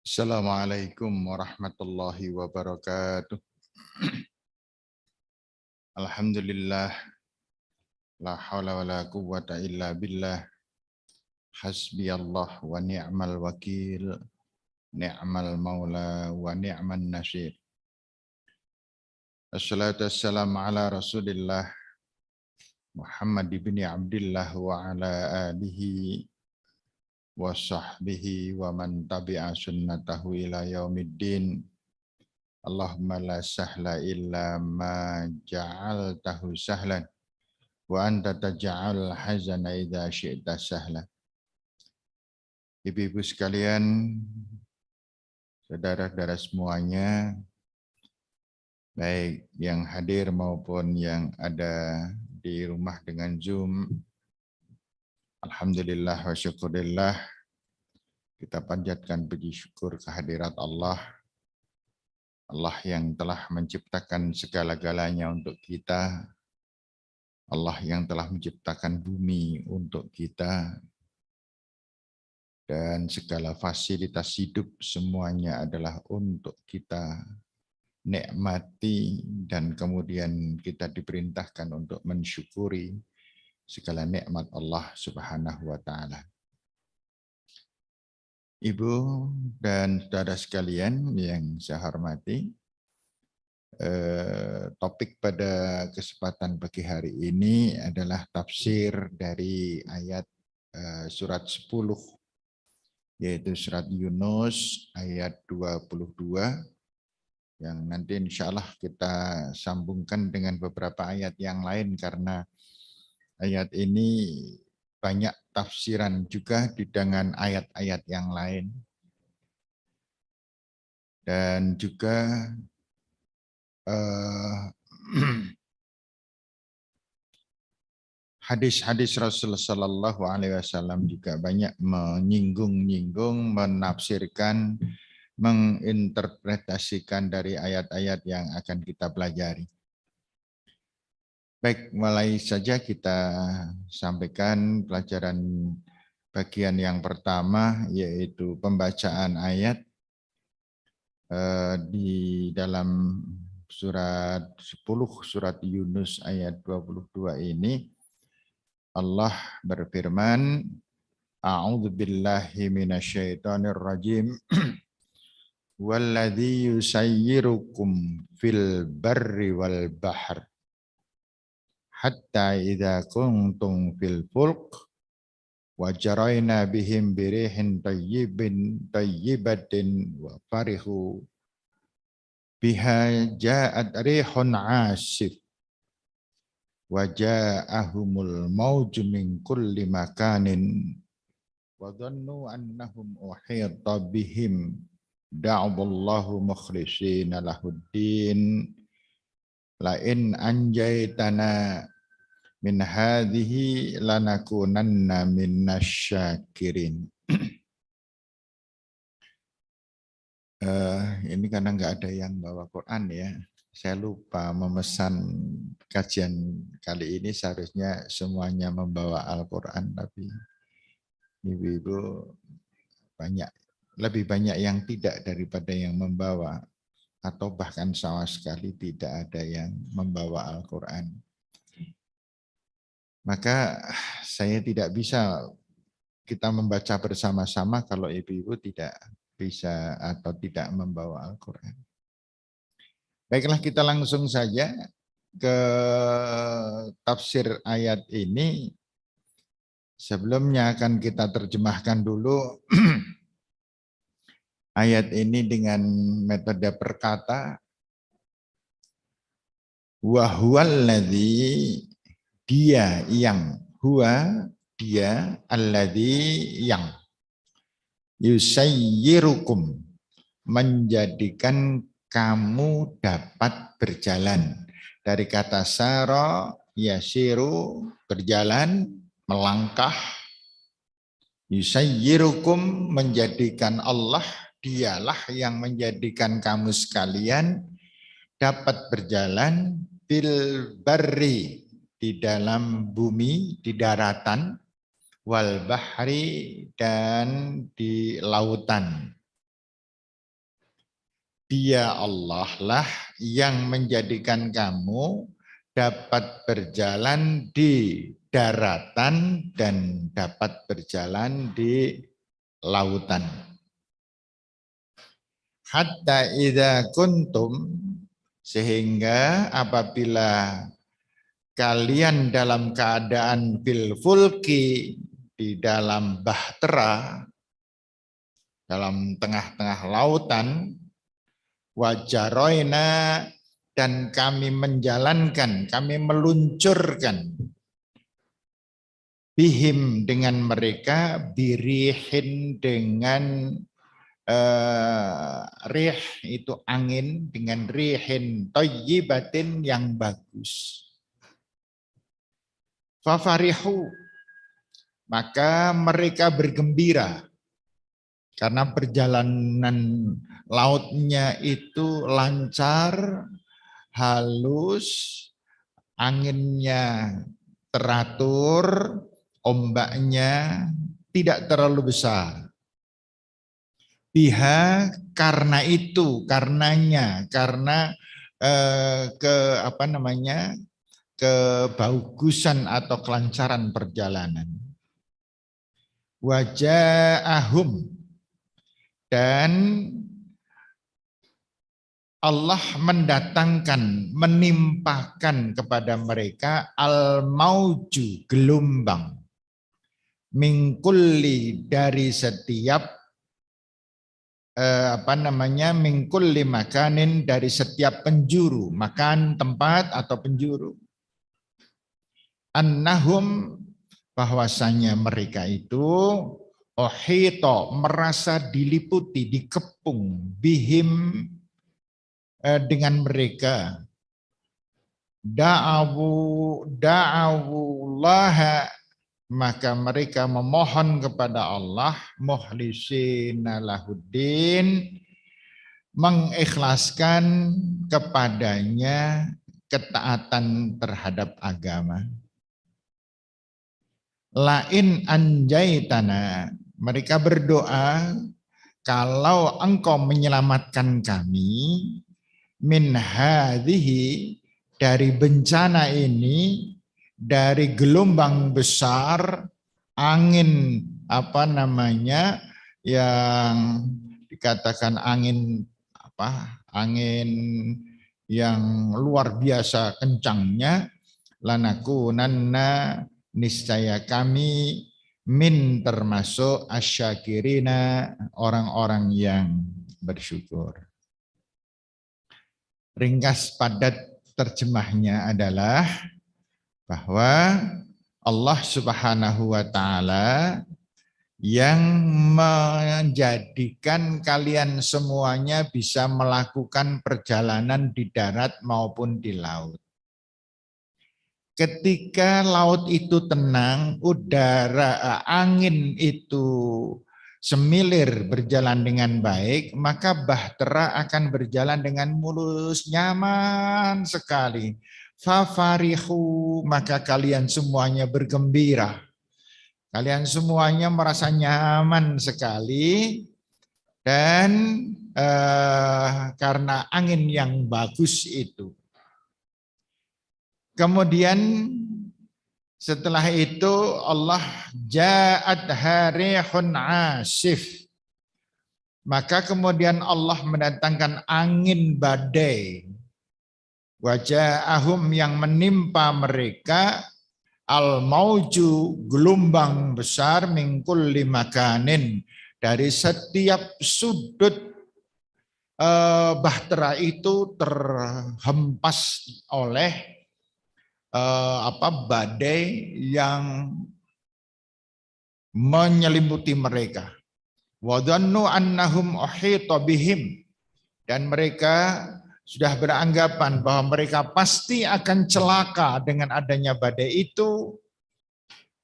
Assalamualaikum warahmatullahi wabarakatuh. Alhamdulillah, la haula wa la quwwata illa billah. Hasbiyallah wa ni'mal wakil, ni'mal maula wa ni'man nasir. Assalatu wassalamu ala Rasulillah Muhammad ibn Abdullah wa ala alihi wa sahbihi wa man tabi'a sunnatahu ila yaumiddin. Allahumma la sahla illa ma ja'altahu sahlan wa anta taj'al hazana idza syi'ta sahla. Ibu-ibu sekalian, saudara-saudara semuanya, baik yang hadir maupun yang ada di rumah dengan Zoom, alhamdulillah wa syukurillah, kita panjatkan puji syukur kehadirat Allah. Allah yang telah menciptakan segala-galanya untuk kita. Allah yang telah menciptakan bumi untuk kita. Dan segala fasilitas hidup semuanya adalah untuk kita nikmati, dan kemudian kita diperintahkan untuk mensyukuri segala nikmat Allah Subhanahu wa taala. Ibu dan saudara sekalian yang saya hormati, topik pada kesempatan pagi hari ini adalah tafsir dari ayat surat 10, yaitu surat Yunus ayat 22, yang nanti insya Allah kita sambungkan dengan beberapa ayat yang lain karena ayat ini banyak tafsiran juga di dengan ayat-ayat yang lain. Dan juga hadis-hadis Rasulullah Sallallahu Alaihi Wasallam juga banyak menyinggung-nyinggung, menafsirkan, menginterpretasikan dari ayat-ayat yang akan kita pelajari. Baik, mulai saja kita sampaikan pelajaran bagian yang pertama, yaitu pembacaan ayat di dalam surat 10, surat Yunus ayat 22 ini. Allah berfirman, A'udzu billahi minasyaitonir rajim. Walladzi yusayyirukum fil barri wal bahr hatta idza kuntum fil fulk wa jarayna bihim birihin tayyibatin wa farihu biha ja'at rihun 'asif wa ja'ahumul mauju min kulli makanin wa dhannu annahum uhita bihim da'aballahu mukhlishina lahuddin la in anjaytana min hadhihi lanakunanna minasyakirin. Ini karena nggak ada yang bawa Quran ya. Saya lupa memesan kajian kali ini, seharusnya semuanya membawa Al-Quran, tapi ibu-ibu lebih banyak yang tidak daripada yang membawa, atau bahkan sama sekali tidak ada yang membawa Al-Quran. Maka saya tidak bisa kita membaca bersama-sama kalau ibu-ibu tidak bisa atau tidak membawa Al-Quran. Baiklah, kita langsung saja ke tafsir ayat ini. Sebelumnya akan kita terjemahkan dulu ayat ini dengan metode perkata. Wa huwallazi, dia yang, huwa dia, alladzi yang, yusayyirukum, menjadikan kamu dapat berjalan. Dari kata sara, yasiru, berjalan, melangkah. Yusayyirukum, menjadikan Allah, dialah yang menjadikan kamu sekalian dapat berjalan bil barri, di dalam bumi, di daratan, wal bahri, dan di lautan. Dia Allah lah yang menjadikan kamu dapat berjalan di daratan dan dapat berjalan di lautan. Hatta idza kuntum, sehingga apabila kalian dalam keadaan fil fulki, di dalam bahtera, dalam tengah-tengah lautan, wajaroina, dan kami menjalankan, kami meluncurkan bihim dengan mereka, birihin dengan rih itu angin, dengan rihin thayyibatin yang bagus. Fafarihu, maka mereka bergembira karena perjalanan lautnya itu lancar, halus, anginnya teratur, ombaknya tidak terlalu besar. Biha, karena itu, karenanya, karena kebagusan atau kelancaran perjalanan. Waja'ahum, dan Allah mendatangkan, menimpakan kepada mereka al-mauju, gelombang, mingkulli, dari setiap mingkulli makanin, dari setiap penjuru, makan, tempat atau penjuru. Annahum, bahwasanya mereka itu ohito, merasa diliputi, dikepung, bihim, dengan mereka. Da'awullaha, maka mereka memohon kepada Allah, mukhlisina lahuddin, mengikhlaskan kepadanya ketaatan terhadap agama. Lain anjaitana, mereka berdoa, kalau engkau menyelamatkan kami min hadhihi, dari bencana ini, dari gelombang besar, angin yang dikatakan angin yang luar biasa kencangnya, lanakunanna, niscaya kami min termasuk asyakirina, orang-orang yang bersyukur. Ringkas padat terjemahnya adalah bahwa Allah Subhanahu wa Ta'ala yang menjadikan kalian semuanya bisa melakukan perjalanan di darat maupun di laut. Ketika laut itu tenang, udara, angin itu semilir, berjalan dengan baik, maka bahtera akan berjalan dengan mulus, nyaman sekali. Fafarihu, maka kalian semuanya bergembira. Kalian semuanya merasa nyaman sekali, dan karena angin yang bagus itu. Kemudian setelah itu Allah ja'at harihun asif. Maka kemudian Allah mendatangkan angin badai. Waja'ahum, yang menimpa mereka al-mauju, gelombang besar, min kulli makanin, dari setiap sudut bahtera itu terhempas oleh badai yang menyelimuti mereka. Wadhannu annahum uhita bihim, dan mereka sudah beranggapan bahwa mereka pasti akan celaka dengan adanya badai itu.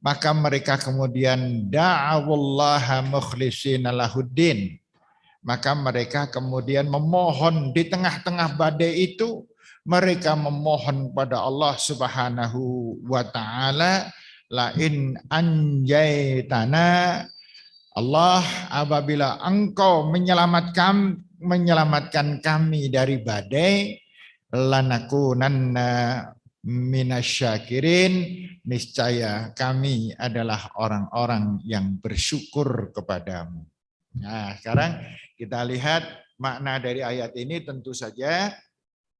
Maka mereka kemudian da'awullaha mukhlishina lahuddin, maka mereka kemudian memohon di tengah-tengah badai itu. Mereka memohon pada Allah Subhanahu wa Ta'ala, lain anjaitana, Allah, apabila engkau menyelamatkan menyelamatkan kami dari badai, lanakunanna minasyakirin, niscaya kami adalah orang-orang yang bersyukur kepadamu. Nah, sekarang kita lihat makna dari ayat ini. Tentu saja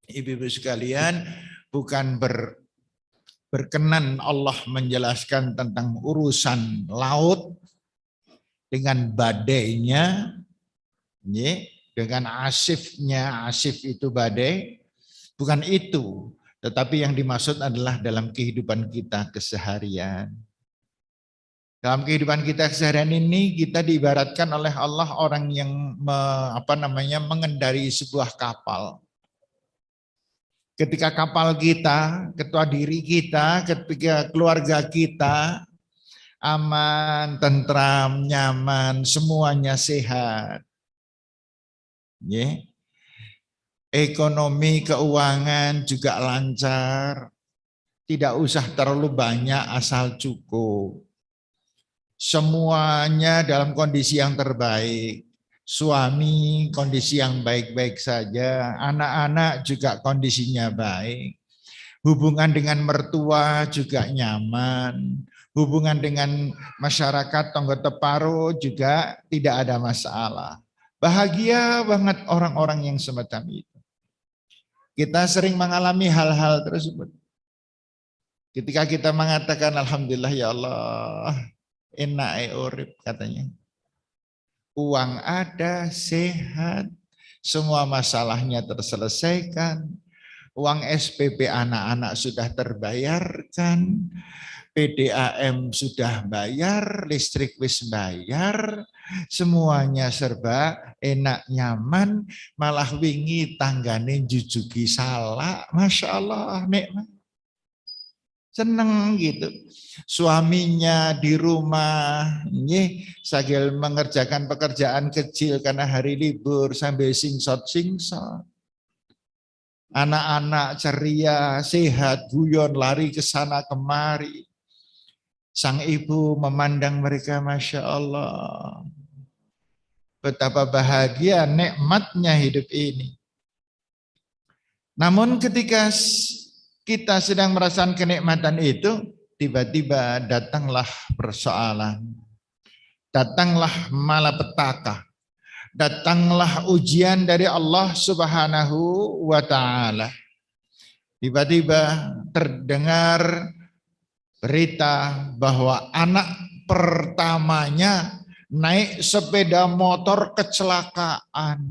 ibu-ibu sekalian, bukan berkenan Allah menjelaskan tentang urusan laut dengan badainya, dengan asifnya, asif itu badai, bukan itu. Tetapi yang dimaksud adalah dalam kehidupan kita keseharian. Dalam kehidupan kita keseharian ini kita diibaratkan oleh Allah orang yang mengendarai sebuah kapal. Ketika kapal kita, ketua diri kita, ketika keluarga kita aman, tentram, nyaman, semuanya sehat. Ekonomi, keuangan juga lancar. Tidak usah terlalu banyak, asal cukup. Semuanya dalam kondisi yang terbaik. Suami kondisi yang baik-baik saja, anak-anak juga kondisinya baik. Hubungan dengan mertua juga nyaman. Hubungan dengan masyarakat Tonggo Teparo juga tidak ada masalah. Bahagia banget orang-orang yang semacam itu. Kita sering mengalami hal-hal tersebut. Ketika kita mengatakan alhamdulillah ya Allah, enak urip katanya. Uang ada, sehat, semua masalahnya terselesaikan. Uang SPP anak-anak sudah terbayarkan, PDAM sudah bayar, listrik wis bayar, semuanya serba enak nyaman, malah wingi tanggane jujugi salak, Masya Allah, nikmat. Seneng gitu. Suaminya di rumah, sambil mengerjakan pekerjaan kecil karena hari libur sambil singsot-singsot. Anak-anak ceria, sehat, guyon, lari ke sana kemari. Sang ibu memandang mereka, Masya Allah. Betapa bahagia, nikmatnya hidup ini. Namun ketika kita sedang merasakan kenikmatan itu, tiba-tiba datanglah persoalan. Datanglah malapetaka. Datanglah ujian dari Allah Subhanahu wa Ta'ala. Tiba-tiba terdengar berita bahwa anak pertamanya naik sepeda motor kecelakaan.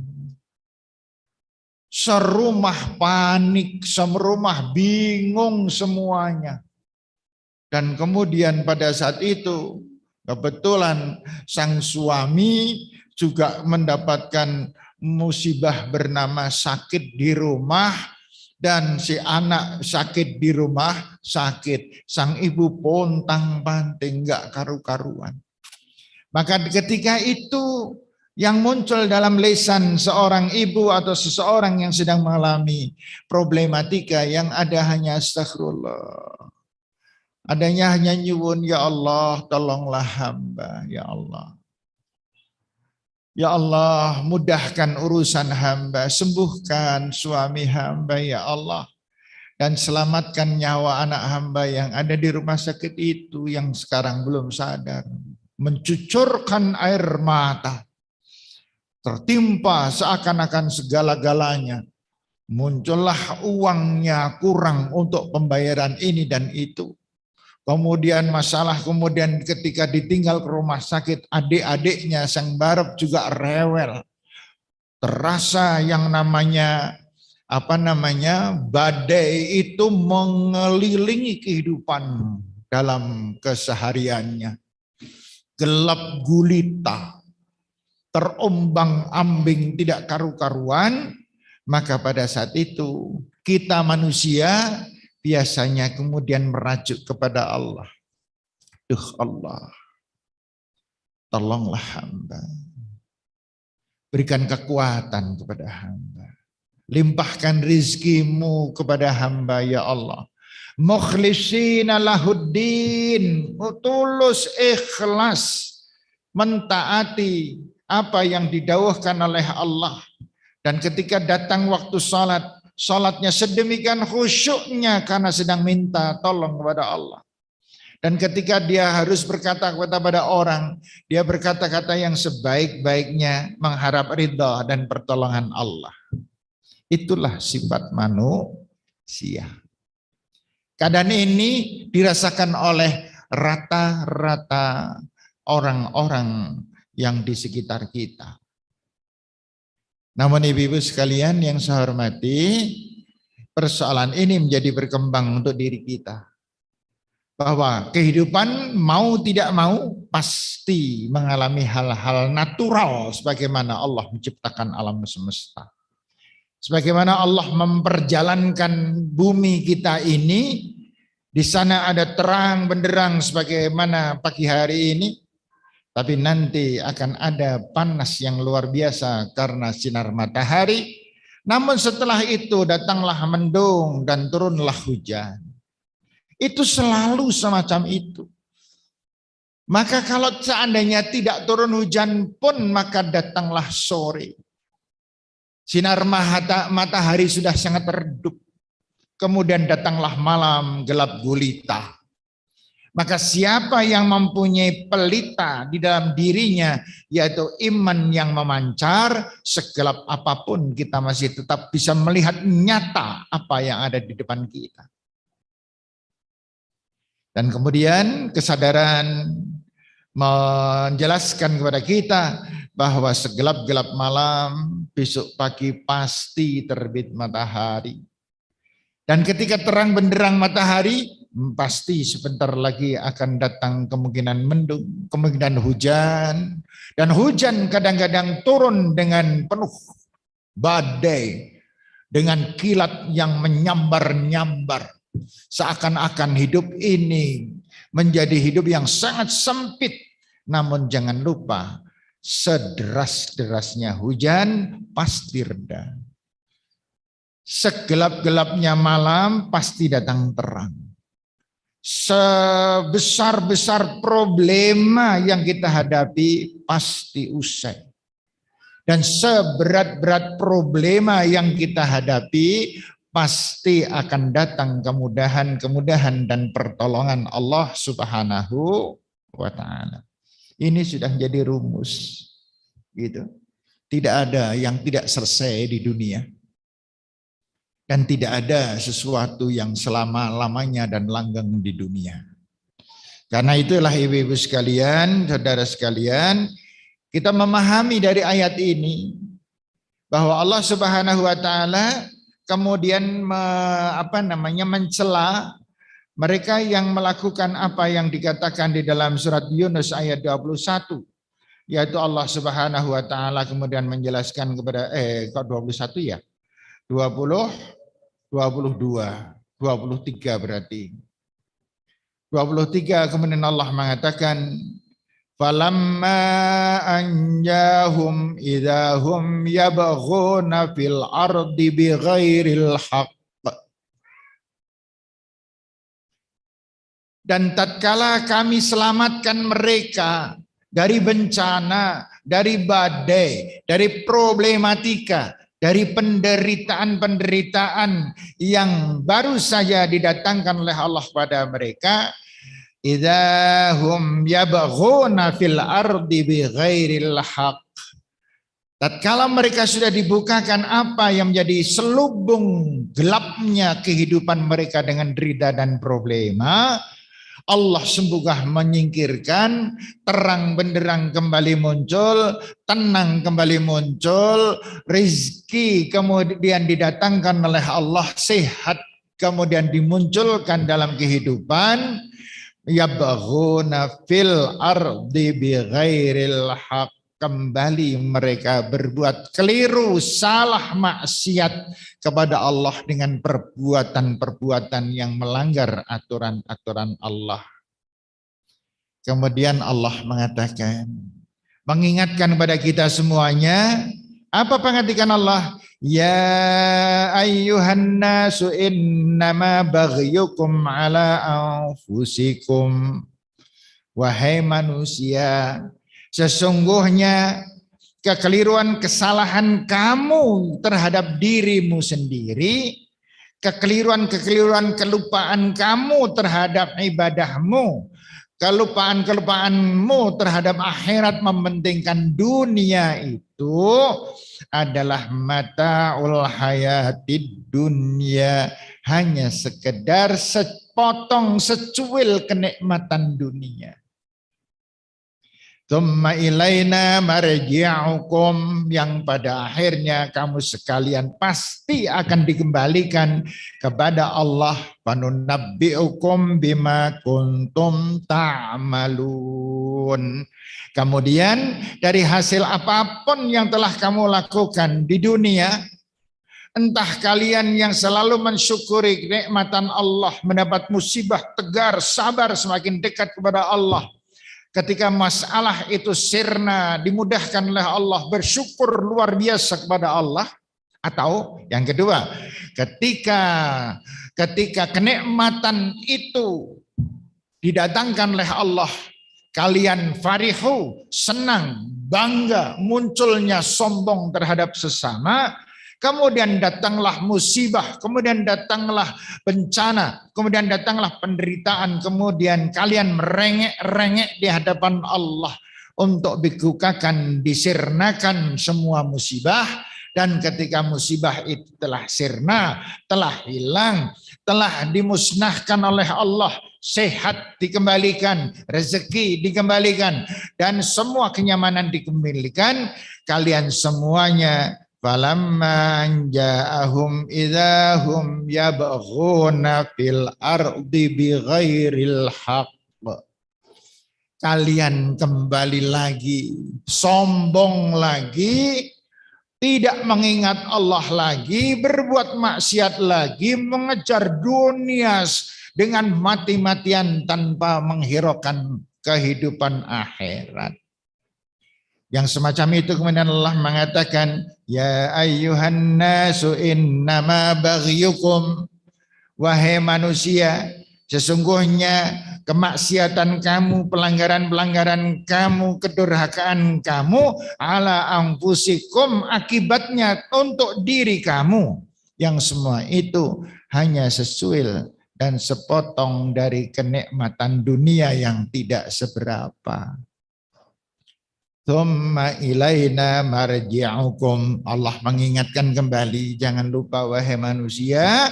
Serumah panik, serumah bingung semuanya. Dan kemudian pada saat itu kebetulan sang suami juga mendapatkan musibah bernama sakit di rumah, dan si anak sakit di rumah sakit. Sang ibu pontang-panting enggak karu-karuan. Maka ketika itu yang muncul dalam lisan seorang ibu atau seseorang yang sedang mengalami problematika, yang ada hanya astagfirullah. Adanya hanya nyuwun, ya Allah tolonglah hamba, ya Allah. Ya Allah mudahkan urusan hamba, sembuhkan suami hamba ya Allah. Dan selamatkan nyawa anak hamba yang ada di rumah sakit itu yang sekarang belum sadar. Mencucurkan air mata. Tertimpa seakan-akan segala-galanya. Muncullah uangnya kurang untuk pembayaran ini dan itu. Kemudian masalah, kemudian ketika ditinggal ke rumah sakit, adik-adiknya sang barep juga rewel. Terasa yang namanya badai itu mengelilingi kehidupan dalam kesehariannya. Gelap gulita, terombang-ambing, tidak karu-karuan. Maka pada saat itu kita manusia biasanya kemudian merajuk kepada Allah. Duh Allah, tolonglah hamba. Berikan kekuatan kepada hamba. Limpahkan rizkimu kepada hamba ya Allah. Mukhlisina lahuddin, tulus ikhlas mentaati apa yang didawahkan oleh Allah. Dan ketika datang waktu sholat, sholatnya sedemikian khusyuknya karena sedang minta tolong kepada Allah. Dan ketika dia harus berkata kepada orang, dia berkata-kata yang sebaik-baiknya mengharap ridha dan pertolongan Allah. Itulah sifat manusia. Keadaan ini dirasakan oleh rata-rata orang-orang yang di sekitar kita. Namun ibu-ibu sekalian yang saya hormati, persoalan ini menjadi berkembang untuk diri kita. Bahwa kehidupan mau tidak mau pasti mengalami hal-hal natural sebagaimana Allah menciptakan alam semesta. Sebagaimana Allah memperjalankan bumi kita ini, di sana ada terang benderang sebagaimana pagi hari ini, tapi nanti akan ada panas yang luar biasa karena sinar matahari. Namun setelah itu datanglah mendung dan turunlah hujan. Itu selalu semacam itu. Maka kalau seandainya tidak turun hujan pun, maka datanglah sore. Sinar matahari sudah sangat redup. Kemudian datanglah malam gelap gulita. Maka siapa yang mempunyai pelita di dalam dirinya, yaitu iman yang memancar, segelap apapun kita masih tetap bisa melihat nyata apa yang ada di depan kita. Dan kemudian kesadaran menjelaskan kepada kita bahwa segelap-gelap malam, besok pagi pasti terbit matahari. Dan ketika terang benderang matahari, pasti sebentar lagi akan datang kemungkinan mendung, kemungkinan hujan. Dan hujan kadang-kadang turun dengan penuh badai, dengan kilat yang menyambar-nyambar. Seakan-akan hidup ini menjadi hidup yang sangat sempit. Namun jangan lupa, sederas-derasnya hujan pasti reda. Segelap-gelapnya malam pasti datang terang. Sebesar-besar problema yang kita hadapi pasti usai. Dan seberat-berat problema yang kita hadapi pasti akan datang kemudahan-kemudahan dan pertolongan Allah Subhanahu wa Ta'ala. Ini sudah menjadi rumus, gitu. Tidak ada yang tidak selesai di dunia, dan tidak ada sesuatu yang selama-lamanya dan langgeng di dunia. Karena itulah ibu-ibu sekalian, saudara sekalian, kita memahami dari ayat ini bahwa Allah Subhanahu wa Ta'ala kemudian mencela mereka yang melakukan apa yang dikatakan di dalam surat Yunus ayat 21, yaitu Allah Subhanahu wa Ta'ala kemudian menjelaskan kepada kok 21 ya? 20, 22, 23 berarti. 23 kemudian Allah mengatakan, falamma anjahum idahum yabghuna fil ardi bighairil haqq. Dan tatkala kami selamatkan mereka dari bencana, dari badai, dari problematika, dari penderitaan-penderitaan yang baru saja didatangkan oleh Allah pada mereka, idahum yabghuna fil ardi bighairil haqq. Tatkala mereka sudah dibukakan apa yang menjadi selubung gelapnya kehidupan mereka dengan derita dan problema, Allah sembugah menyingkirkan, terang benderang kembali muncul, tenang kembali muncul, rezeki kemudian didatangkan oleh Allah, sehat kemudian dimunculkan dalam kehidupan. Yabghuna fil ardi bighairil haqq. Kembali mereka berbuat keliru, salah, maksiat kepada Allah dengan perbuatan-perbuatan yang melanggar aturan-aturan Allah. Kemudian Allah mengatakan, mengingatkan kepada kita semuanya, apa pengatikan Allah? Ya ayyuhan nasu innama baghyukum ala anfusikum. Wahai manusia, sesungguhnya kekeliruan kesalahan kamu terhadap dirimu sendiri, kekeliruan kelupaan kamu terhadap ibadahmu, kelupaan-kelupaanmu terhadap akhirat, mementingkan dunia, itu adalah mataul hayatid dunia, hanya sekedar sepotong secuil kenikmatan dunia. Tsumma ilaina marji'ukum, yang pada akhirnya kamu sekalian pasti akan dikembalikan kepada Allah. Panunabbi'ukum bima kuntum ta'malun. Kemudian dari hasil apapun yang telah kamu lakukan di dunia, entah kalian yang selalu mensyukuri kenikmatan Allah, mendapat musibah tegar, sabar, semakin dekat kepada Allah. Ketika masalah itu sirna, dimudahkan oleh Allah, bersyukur luar biasa kepada Allah. Atau yang kedua, ketika kenikmatan itu didatangkan oleh Allah, kalian farihu, senang, bangga, munculnya sombong terhadap sesama. Kemudian datanglah musibah, kemudian datanglah bencana, kemudian datanglah penderitaan, kemudian kalian merengek-rengek di hadapan Allah untuk dikukakan, disirnakan semua musibah. Dan ketika musibah itu telah sirna, telah hilang, telah dimusnahkan oleh Allah, sehat dikembalikan, rezeki dikembalikan, dan semua kenyamanan dikembalikan, kalian semuanya falamma ja'ahum idzahum yabghuna fil ardi bighairil haqq. Kalian kembali lagi, sombong lagi, tidak mengingat Allah lagi, berbuat maksiat lagi, mengejar dunia dengan mati-matian tanpa menghiraukan kehidupan akhirat. Yang semacam itu kemudian Allah mengatakan, ya ayyuhan nasu innama baghyukum, wahai manusia, sesungguhnya kemaksiatan kamu, pelanggaran-pelanggaran kamu, kedurhakaan kamu, ala anfusikum, akibatnya untuk diri kamu, yang semua itu hanya sesuil dan sepotong dari kenikmatan dunia yang tidak seberapa. Tsumma ilaina marji'ukum. Allah mengingatkan kembali, jangan lupa wahai manusia,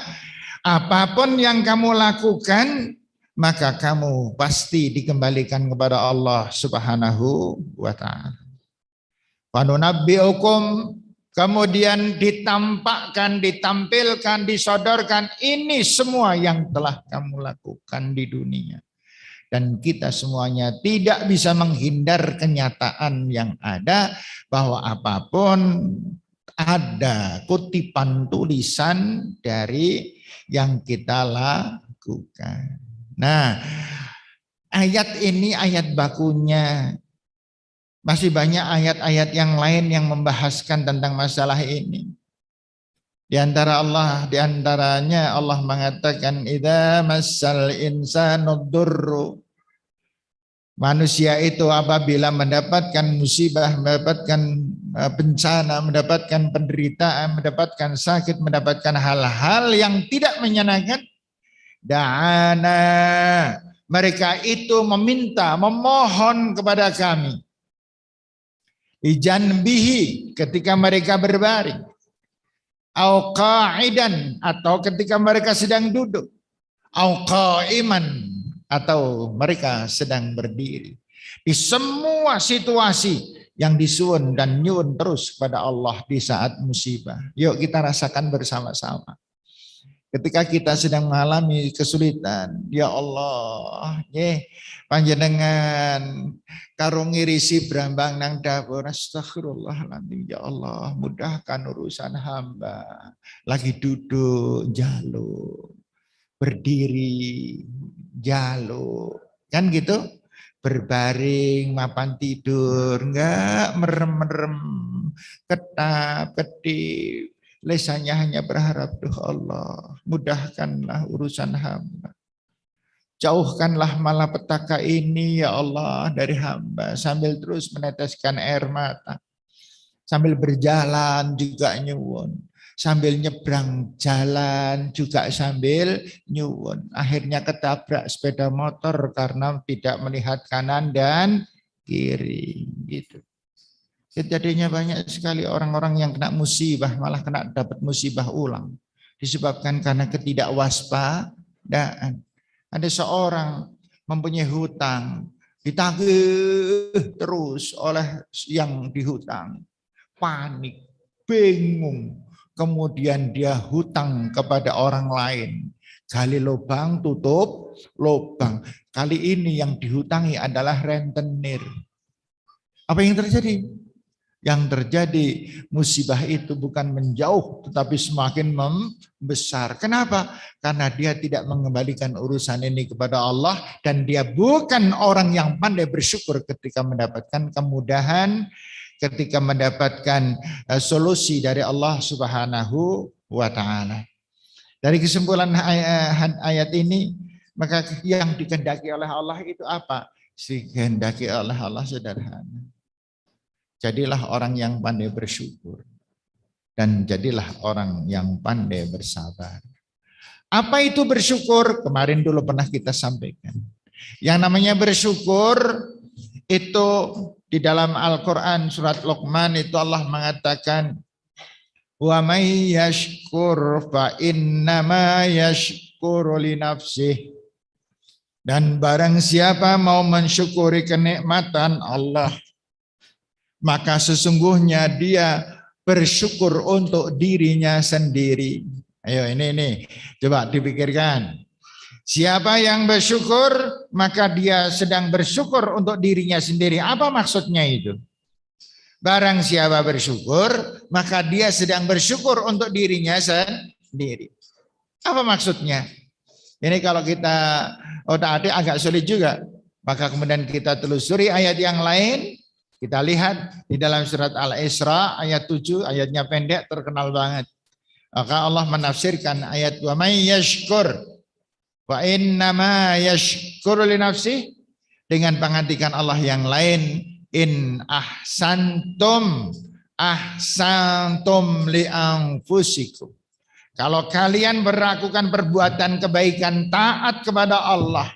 apapun yang kamu lakukan, maka kamu pasti dikembalikan kepada Allah Subhanahu wa ta'ala. Panunabbi'ukum, kemudian ditampakkan, ditampilkan, disodorkan, ini semua yang telah kamu lakukan di dunia. Dan kita semuanya tidak bisa menghindar kenyataan yang ada, bahwa apapun ada kutipan tulisan dari yang kita lakukan. Nah, ayat ini ayat bakunya. Masih banyak ayat-ayat yang lain yang membahaskan tentang masalah ini. Di antaranya Allah mengatakan, idza massal insanu dzurru. Manusia itu apabila mendapatkan musibah, mendapatkan bencana, mendapatkan penderitaan, mendapatkan sakit, mendapatkan hal-hal yang tidak menyenangkan, da'ana, mereka itu meminta, memohon kepada kami. Ijanbihi, ketika mereka berbaring. Au qa'idan, atau ketika mereka sedang duduk. Au qa'iman, atau mereka sedang berdiri. Di semua situasi yang disuwun dan nyuwun terus kepada Allah di saat musibah. Yuk kita rasakan bersama-sama. Ketika kita sedang mengalami kesulitan, ya Allah, panjenengan karung ngirisi brambang nang dapur, astagfirullahaladzim, ya Allah, mudahkan urusan hamba. Lagi duduk, jaluk, berdiri, jaluk, kan gitu, berbaring, mapan tidur, enggak merem-merem, ketap-ketip. Lesannya hanya berharap, duh Allah, mudahkanlah urusan hamba. Jauhkanlah malapetaka ini ya Allah dari hamba, sambil terus meneteskan air mata. Sambil berjalan juga nyuwun. Sambil nyebrang jalan juga sambil nyuwun. Akhirnya ketabrak sepeda motor karena tidak melihat kanan dan kiri. Gitu. Jadinya banyak sekali orang-orang yang kena musibah, malah kena dapat musibah ulang. Disebabkan karena ketidakwaspadaan. Ada seorang mempunyai hutang, ditagih terus oleh yang dihutang. Panik, bingung. Kemudian dia hutang kepada orang lain. Gali lubang, tutup lubang. Kali ini yang dihutangi adalah rentenir. Apa yang terjadi? Yang terjadi musibah itu bukan menjauh tetapi semakin membesar. Kenapa? Karena dia tidak mengembalikan urusan ini kepada Allah dan dia bukan orang yang pandai bersyukur ketika mendapatkan kemudahan, ketika mendapatkan solusi dari Allah Subhanahu wa taala. Dari kesimpulan ayat ini, maka yang dikehendaki oleh Allah itu apa? Dikehendaki oleh Allah sederhana. Jadilah orang yang pandai bersyukur. Dan jadilah orang yang pandai bersabar. Apa itu bersyukur? Kemarin dulu pernah kita sampaikan. Yang namanya bersyukur itu di dalam Al-Quran surat Luqman itu Allah mengatakan, wa may yashkur fa innama yashkuru li nafsih. Dan barang siapa mau mensyukuri kenikmatan Allah, maka sesungguhnya dia bersyukur untuk dirinya sendiri. Ayo ini coba dipikirkan. Siapa yang bersyukur, maka dia sedang bersyukur untuk dirinya sendiri. Apa maksudnya itu? Barang siapa bersyukur, maka dia sedang bersyukur untuk dirinya sendiri. Apa maksudnya? Ini kalau kita otak-atik agak sulit juga. Maka kemudian kita telusuri ayat yang lain. Kita lihat di dalam surat Al-Isra ayat 7, ayatnya pendek terkenal banget. Maka Allah menafsirkan ayat wa may yashkur wa innama yashkuru li nafsih dengan pengantikan Allah yang lain, in ahsantum li anfusikum. Kalau kalian melakukan perbuatan kebaikan taat kepada Allah,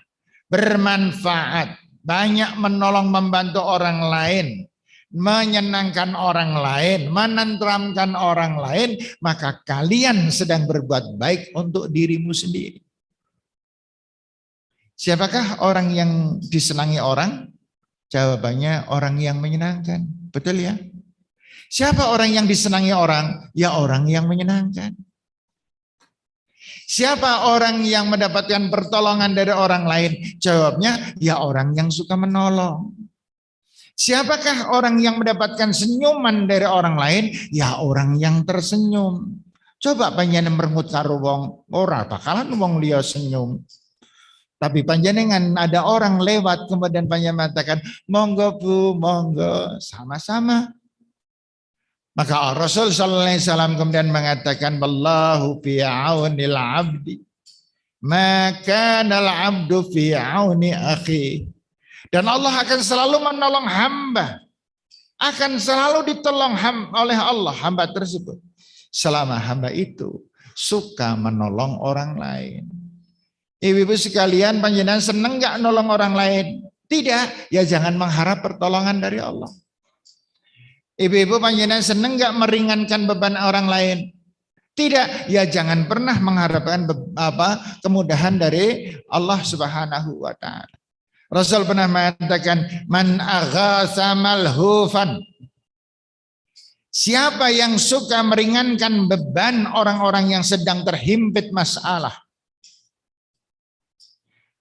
bermanfaat, banyak menolong membantu orang lain, menyenangkan orang lain, menenteramkan orang lain, maka kalian sedang berbuat baik untuk dirimu sendiri. Siapakah orang yang disenangi orang? Jawabannya orang yang menyenangkan. Betul ya? Siapa orang yang disenangi orang? Ya orang yang menyenangkan. Siapa orang yang mendapatkan pertolongan dari orang lain? Jawabnya, ya orang yang suka menolong. Siapakah orang yang mendapatkan senyuman dari orang lain? Ya orang yang tersenyum. Coba panjenengan merengut karo wong, ora bakalan wong liya senyum. Tapi panjenengan ada orang lewat kemudian panjenengan mengatakan, monggo Bu, monggo, sama-sama. Maka Rasul sallallahu alaihi wasallam kemudian mengatakan, wallahu fi aunil abdi maka al abdu fi auni akhi. Dan Allah akan selalu menolong hamba, akan selalu ditolong oleh Allah hamba tersebut selama hamba itu suka menolong orang lain. Ibu-ibu sekalian, panjenengan senang enggak nolong orang lain? Tidak, ya jangan mengharap pertolongan dari Allah. Ibu-ibu panjenengan senang enggak meringankan beban orang lain? Tidak, ya jangan pernah mengharapkan kemudahan dari Allah Subhanahu wa taala. Rasul pernah mengatakan, man aghasa malhufan. Siapa yang suka meringankan beban orang-orang yang sedang terhimpit masalah,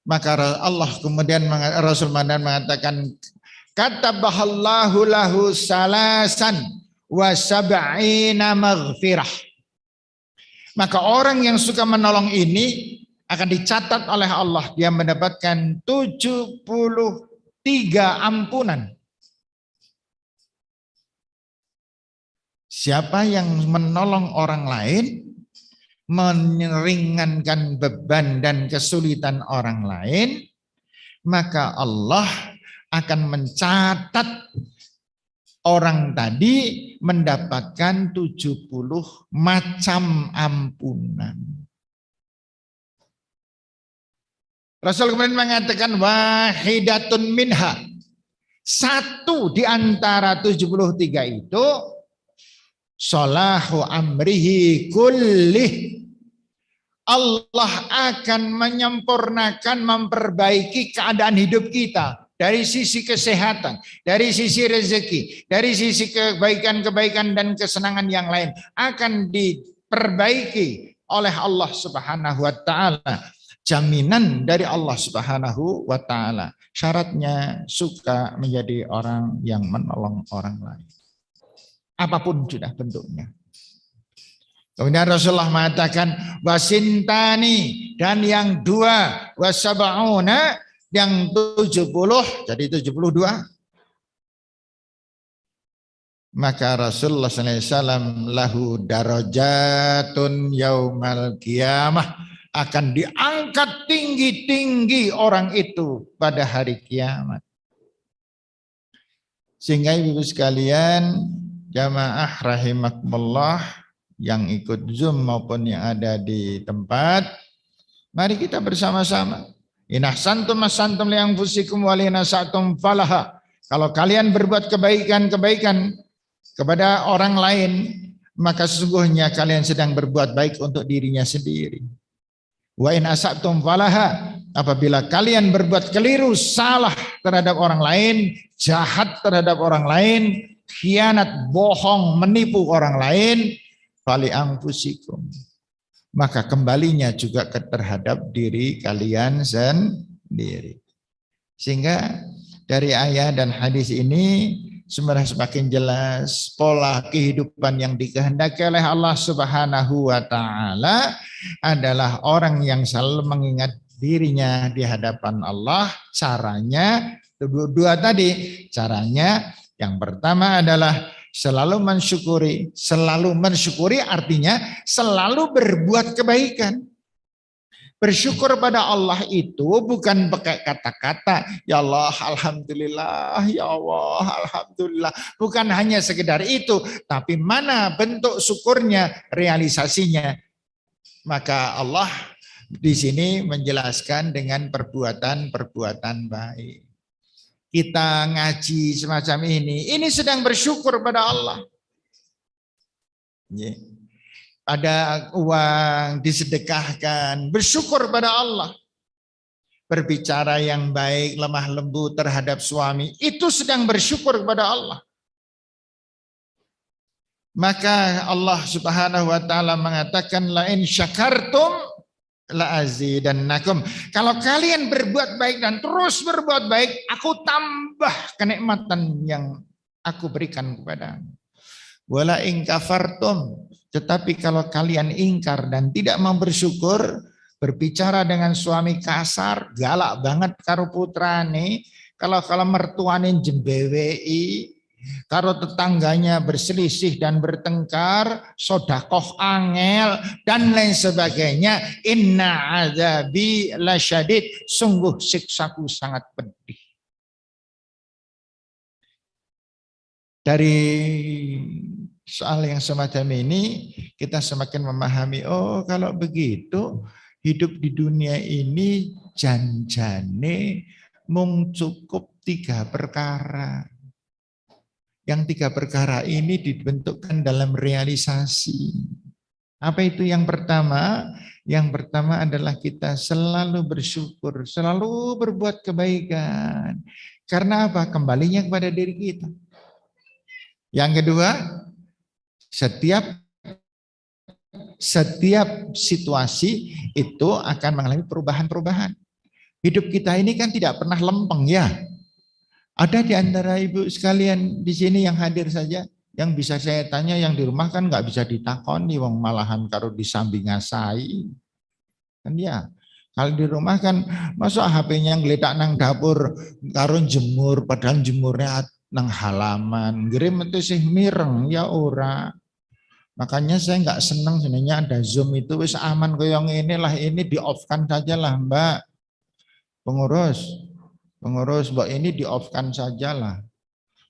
maka Allah kemudian Rasul mengatakan, katabahallahu lahu salasan wa sab'ina maghfirah. Maka orang yang suka menolong ini akan dicatat oleh Allah, dia mendapatkan 73 ampunan. Siapa yang menolong orang lain, meringankan beban dan kesulitan orang lain, maka Allah akan mencatat orang tadi mendapatkan 70 macam ampunan. Rasul kemudian mengatakan wahidatun minha. Satu di antara 73 itu solahu amrihi kullih. Allah akan menyempurnakan, memperbaiki keadaan hidup kita. Dari sisi kesehatan, dari sisi rezeki, dari sisi kebaikan-kebaikan dan kesenangan yang lain. Akan diperbaiki oleh Allah Subhanahu wa ta'ala. Jaminan dari Allah Subhanahu wa ta'ala. Syaratnya suka menjadi orang yang menolong orang lain. Apapun sudah bentuknya. Kemudian Rasulullah mengatakan wasintani, dan yang dua, wasabauna, yang 70, jadi 72. Maka Rasulullah SAW lahu darajatun yaumal qiyamah, akan diangkat tinggi-tinggi orang itu pada hari kiamat. Sehingga ibu sekalian, jamaah rahimakumullah, yang ikut Zoom maupun yang ada di tempat, mari kita bersama-sama. Inahsantum asantum li anfusikum wa linasatum falaha. Kalau kalian berbuat kebaikan-kebaikan kepada orang lain, maka sesungguhnya kalian sedang berbuat baik untuk dirinya sendiri. Wa in asatum falaha. Apabila kalian berbuat keliru, salah terhadap orang lain, jahat terhadap orang lain, khianat, bohong, menipu orang lain, fali anfusikum, maka kembalinya juga terhadap diri kalian sendiri. Sehingga dari ayat dan hadis ini sebenarnya semakin jelas pola kehidupan yang dikehendaki oleh Allah Subhanahu wa ta'ala adalah orang yang selalu mengingat dirinya di hadapan Allah. Caranya dua tadi. Caranya yang pertama adalah selalu mensyukuri. Selalu mensyukuri artinya selalu berbuat kebaikan. Bersyukur pada Allah itu bukan pakai kata-kata, ya Allah, alhamdulillah, ya Allah, alhamdulillah. Bukan hanya sekedar itu, tapi mana bentuk syukurnya, realisasinya. Maka Allah di sini menjelaskan dengan perbuatan-perbuatan baik. Kita ngaji semacam ini sedang bersyukur pada Allah. Ada uang disedekahkan, bersyukur pada Allah. Berbicara yang baik, lemah lembut terhadap suami, itu sedang bersyukur kepada Allah. Maka Allah Subhanahu wa ta'ala mengatakan la in syakartum la azidannakum. Kalau kalian berbuat baik dan terus berbuat baik, aku tambah kenikmatan yang aku berikan kepadamu. Wala in kafartum, tetapi kalau kalian ingkar dan tidak mau bersyukur, berbicara dengan suami kasar, galak banget karo putrane, kalau mertuane jembewei, karo tetangganya berselisih dan bertengkar, sodakoh angel dan lain sebagainya, inna azabi lasyadid, sungguh siksaku sangat pedih. Dari soal yang semacam ini kita semakin memahami, oh kalau begitu hidup di dunia ini janjane mung cukup 3 perkara. Yang 3 perkara ini dibentukkan dalam realisasi. Apa itu yang pertama? Yang pertama adalah kita selalu bersyukur, selalu berbuat kebaikan. Karena apa? Kembalinya kepada diri kita. Yang kedua, setiap situasi itu akan mengalami perubahan-perubahan. Hidup kita ini kan tidak pernah lempeng ya. Ada di antara ibu sekalian di sini yang hadir saja, yang bisa saya tanya, yang di rumah kan nggak bisa ditakoni, wong malahan karo disambing ngasai. Kan ya, kalau di rumah kan masa HP-nya ngeletak nang dapur karo jemur, padahal jemurnya nang halaman. Ngirim itu sih mireng ya ora. Makanya saya nggak senang sebenarnya ada Zoom itu wis aman koyong inilah, ini di off-kan saja lah Mbak. Pengurus Mbak, ini di off-kan saja lah.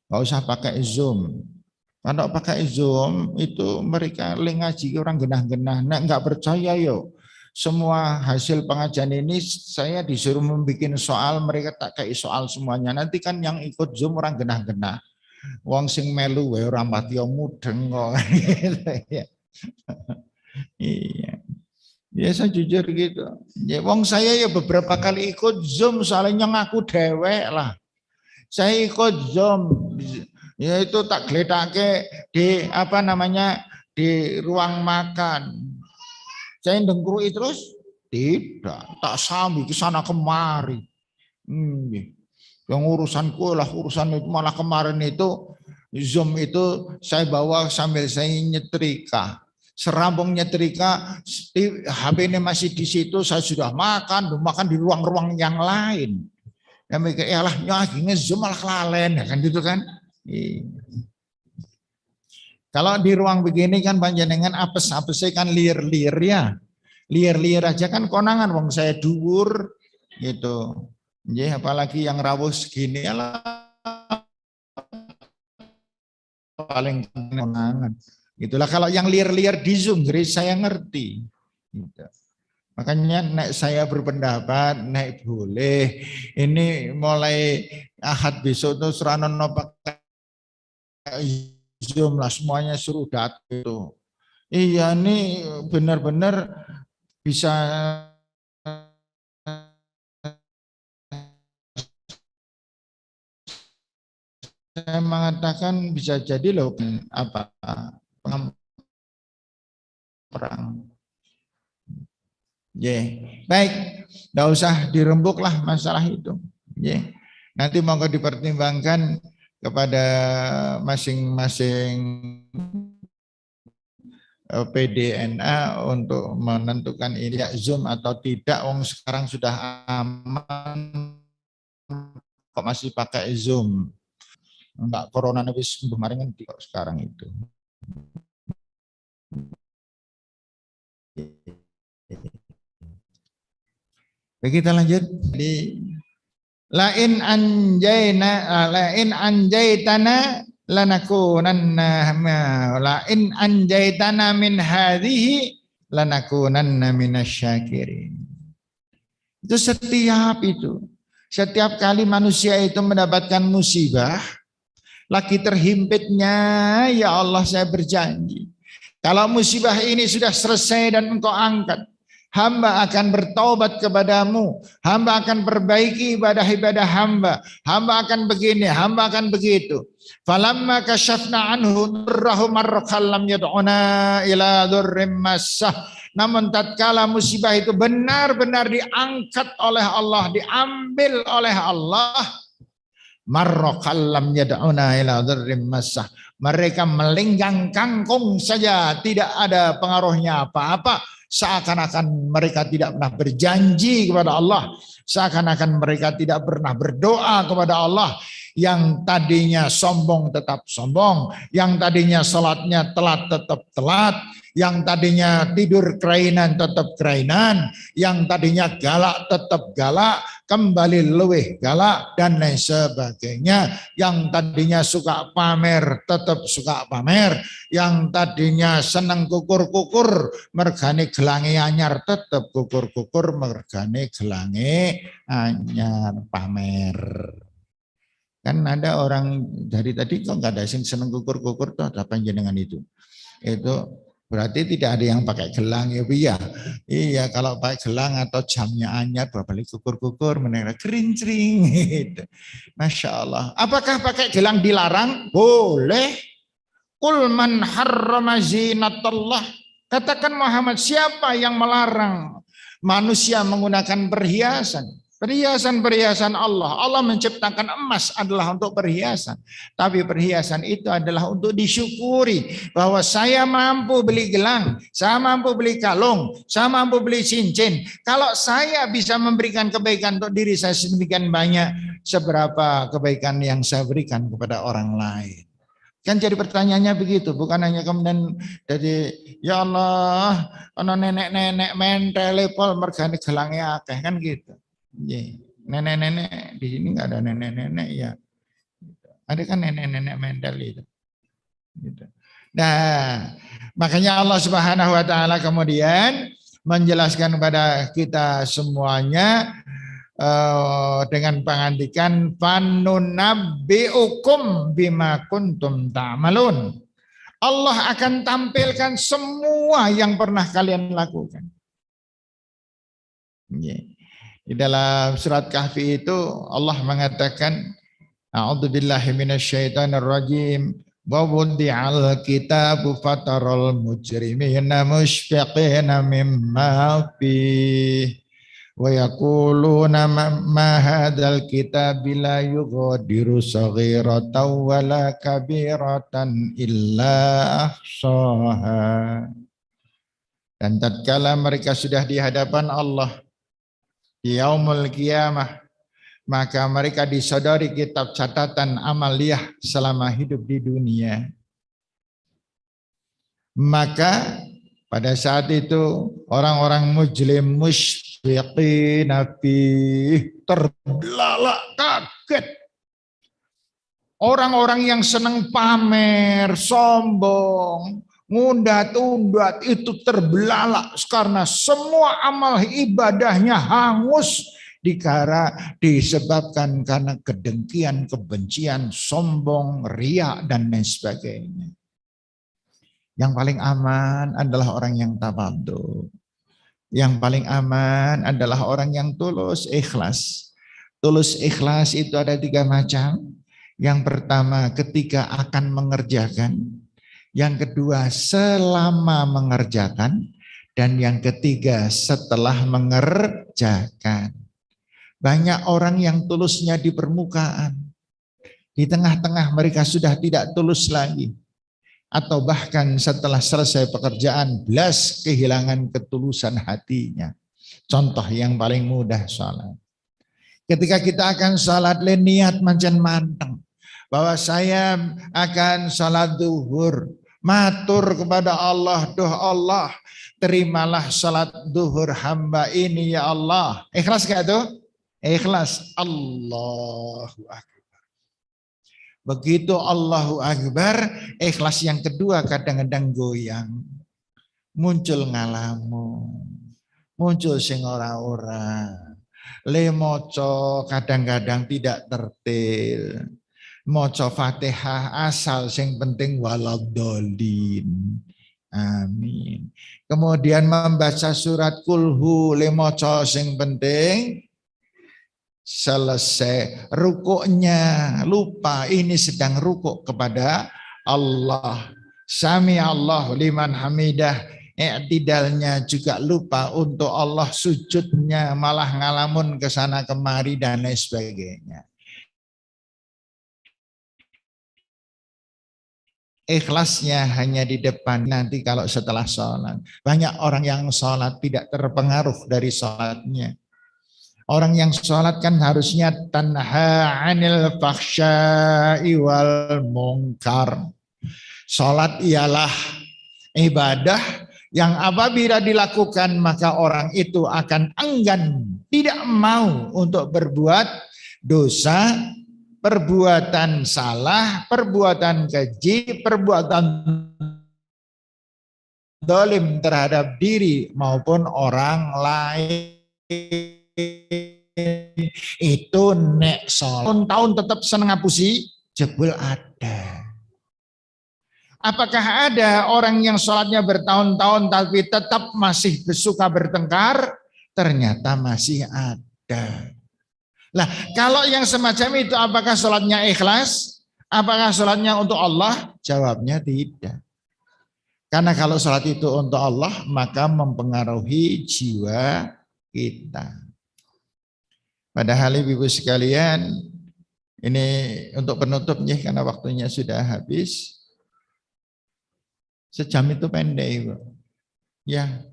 nggak usah pakai Zoom. Kalau pakai Zoom itu mereka ngaji orang genah-genah. Nah, nggak percaya yuk. Semua hasil pengajian ini saya disuruh membuat soal, mereka tak kayak soal semuanya. Nanti kan yang ikut Zoom orang genah-genah. Wong sing melu wae ora pati mudeng kok. Iya. Ya saya jujur gitu. Ya wong saya ya beberapa kali ikut Zoom soalnya ngaku dewek lah. Saya ikut Zoom, ya itu tak gledake di apa namanya di ruang makan. Saya dengkurui terus tidak, tak sambil ke sana kemari. Yang urusanku lah urusan itu, malah kemarin itu Zoom itu saya bawa sambil saya nyetrika. Serambung nyetrika, HP ini masih di situ, saya sudah makan di ruang-ruang yang lain. Ya mikir, ya lah, lagi nge-zoom malah kelalen, ya kan gitu kan. Kalau di ruang begini kan panjenengan apes-apesnya kan liar-liar ya. Liar-liar aja kan konangan, wong saya dhuwur gitu. Ya, apalagi yang rawuh segini lah paling konangan. Itulah kalau yang liar-liar di Zoom, jadi saya ngerti. Gitu. Makanya nek saya berpendapat nek boleh ini mulai Ahad besok tuh seranono pakai Zoom lah, semuanya suruh datang itu. Iya ini benar-benar bisa saya mengatakan bisa jadi loh apa perang. Baik, nggak usah dirembuk lah masalah itu. Nanti monggo dipertimbangkan kepada masing-masing PDNA untuk menentukan ini ya Zoom atau tidak. Wong sekarang sudah aman kok masih pakai Zoom. Enggak corona wis kemarin kan sekarang itu. Baik, kita lanjut. Lain anjaitana lanakunanna lain anjaitana min hadhihi lanakunanna minasyakirin. Itu setiap kali manusia itu mendapatkan musibah, lagi terhimpitnya, ya Allah saya berjanji, kalau musibah ini sudah selesai dan engkau angkat, hamba akan bertaubat kepadamu, hamba akan perbaiki ibadah-ibadah hamba akan begini, hamba akan begitu. Falamma kasyafna anhu durrahu marrakan lam yad'una ila durrim massah. Namun tatkala musibah itu benar-benar diangkat oleh Allah, diambil oleh Allah, marrakan lam yad'una ila durrim massah. Mereka melenggang kangkung saja, tidak ada pengaruhnya apa-apa. Seakan-akan mereka tidak pernah berjanji kepada Allah, seakan-akan mereka tidak pernah berdoa kepada Allah. Yang tadinya sombong tetap sombong, yang tadinya salatnya telat tetap telat, yang tadinya tidur kerainan tetap kerainan, yang tadinya galak tetap galak, kembali luweh galak dan lain sebagainya. Yang tadinya suka pamer tetap suka pamer, yang tadinya seneng kukur-kukur mergane gelange anyar tetap kukur-kukur mergane gelange anyar pamer. Kan ada orang dari tadi kok nggak ada yang seneng kukur-kukur tuh apa jenengan itu berarti tidak ada yang pakai gelang ya Bu ya. Iya kalau pakai gelang atau jamnya anyar balik kukur-kukur menera kering-kering gitu. Masya Allah. Apakah pakai gelang dilarang? Boleh. Qul man harrama zinatallah. Katakan Muhammad, siapa yang melarang manusia menggunakan perhiasan? Perhiasan-perhiasan Allah. Allah menciptakan emas adalah untuk perhiasan. Tapi perhiasan itu adalah untuk disyukuri. Bahwa saya mampu beli gelang, saya mampu beli kalung, saya mampu beli cincin. Kalau saya bisa memberikan kebaikan untuk diri saya sedemikian banyak, seberapa kebaikan yang saya berikan kepada orang lain. Kan jadi pertanyaannya begitu, bukan hanya kemudian jadi ya Allah, ono nenek-nenek mentel pol mergane gelange akeh kan gitu. Nenek-nenek di sini nggak ada nenek-nenek ya. Ada kan nenek-nenek mental itu. Gitu. Nah, makanya Allah Subhanahu wa taala kemudian menjelaskan kepada kita semuanya dengan pengantikan fanunabbiukum bima kuntum ta'malun. Allah akan tampilkan semua yang pernah kalian lakukan. Di dalam surat Kahfi itu Allah mengatakan a'udzubillahi minasyaitonirrajim wa wudi'al kitabu fataral mujrimina mushfiqina mimma fihi wa yaquluna ma hadzal kitabi la yughadiru saghiratan wala kabiratan illa ahsaha. Dan tatkala mereka sudah di hadapan Allah di yaumul qiyamah, maka mereka disodori kitab catatan amaliyah selama hidup di dunia. Maka pada saat itu orang-orang mujrim musyfiqina fih, terbelalak kaget. Orang-orang yang senang pamer, sombong, ngundat-undat itu terbelalak karena semua amal ibadahnya hangus disebabkan karena kedengkian, kebencian, sombong, riak dan lain sebagainya. Yang paling aman adalah orang yang tawadhu. Yang paling aman adalah orang yang tulus ikhlas. Tulus ikhlas itu ada 3 macam. Yang pertama ketika akan mengerjakan. Yang kedua selama mengerjakan. Dan yang ketiga setelah mengerjakan. Banyak orang yang tulusnya di permukaan. Di tengah-tengah mereka sudah tidak tulus lagi. Atau bahkan setelah selesai pekerjaan belas kehilangan ketulusan hatinya. Contoh yang paling mudah sholat. Ketika kita akan sholat niat mancen manteng. Bahwa saya akan sholat zuhur. Matur kepada Allah. Duh Allah, terimalah sholat zuhur hamba ini ya Allah. Ikhlas gak tuh? Ikhlas. Allahu Akbar. Begitu Allahu Akbar, ikhlas yang kedua kadang-kadang goyang. Muncul ngalamun. Muncul sing ora-ora. Le moco kadang-kadang tidak tertil. Moco Fatihah asal sing penting waladhdallin. Amin. Kemudian membaca surat kulhu le moco sing penting selesai rukuknya lupa ini sedang rukuk kepada Allah. Sami Allah liman hamidah. I'tidalnya juga lupa untuk Allah, sujudnya malah ngalamun ke sana kemari dan lain sebagainya. Ikhlasnya hanya di depan, nanti kalau setelah sholat. Banyak orang yang sholat tidak terpengaruh dari sholatnya. Orang yang sholat kan harusnya tanha anil fakhsya'i wal munkar. Sholat ialah ibadah yang apabila dilakukan maka orang itu akan enggan, tidak mau untuk berbuat dosa, perbuatan salah, perbuatan keji, perbuatan zalim terhadap diri maupun orang lain. Itu nek sholat tahun tetap seneng ngapusi jebul ada. Apakah ada orang yang sholatnya bertahun-tahun tapi tetap masih suka bertengkar? Ternyata masih ada. Lah, kalau yang semacam itu apakah sholatnya ikhlas? Apakah sholatnya untuk Allah? Jawabnya tidak. Karena kalau sholat itu untuk Allah maka mempengaruhi jiwa kita. Padahal ibu sekalian, ini untuk penutupnya karena waktunya sudah habis. Sejam itu pendek, Ibu. Ya,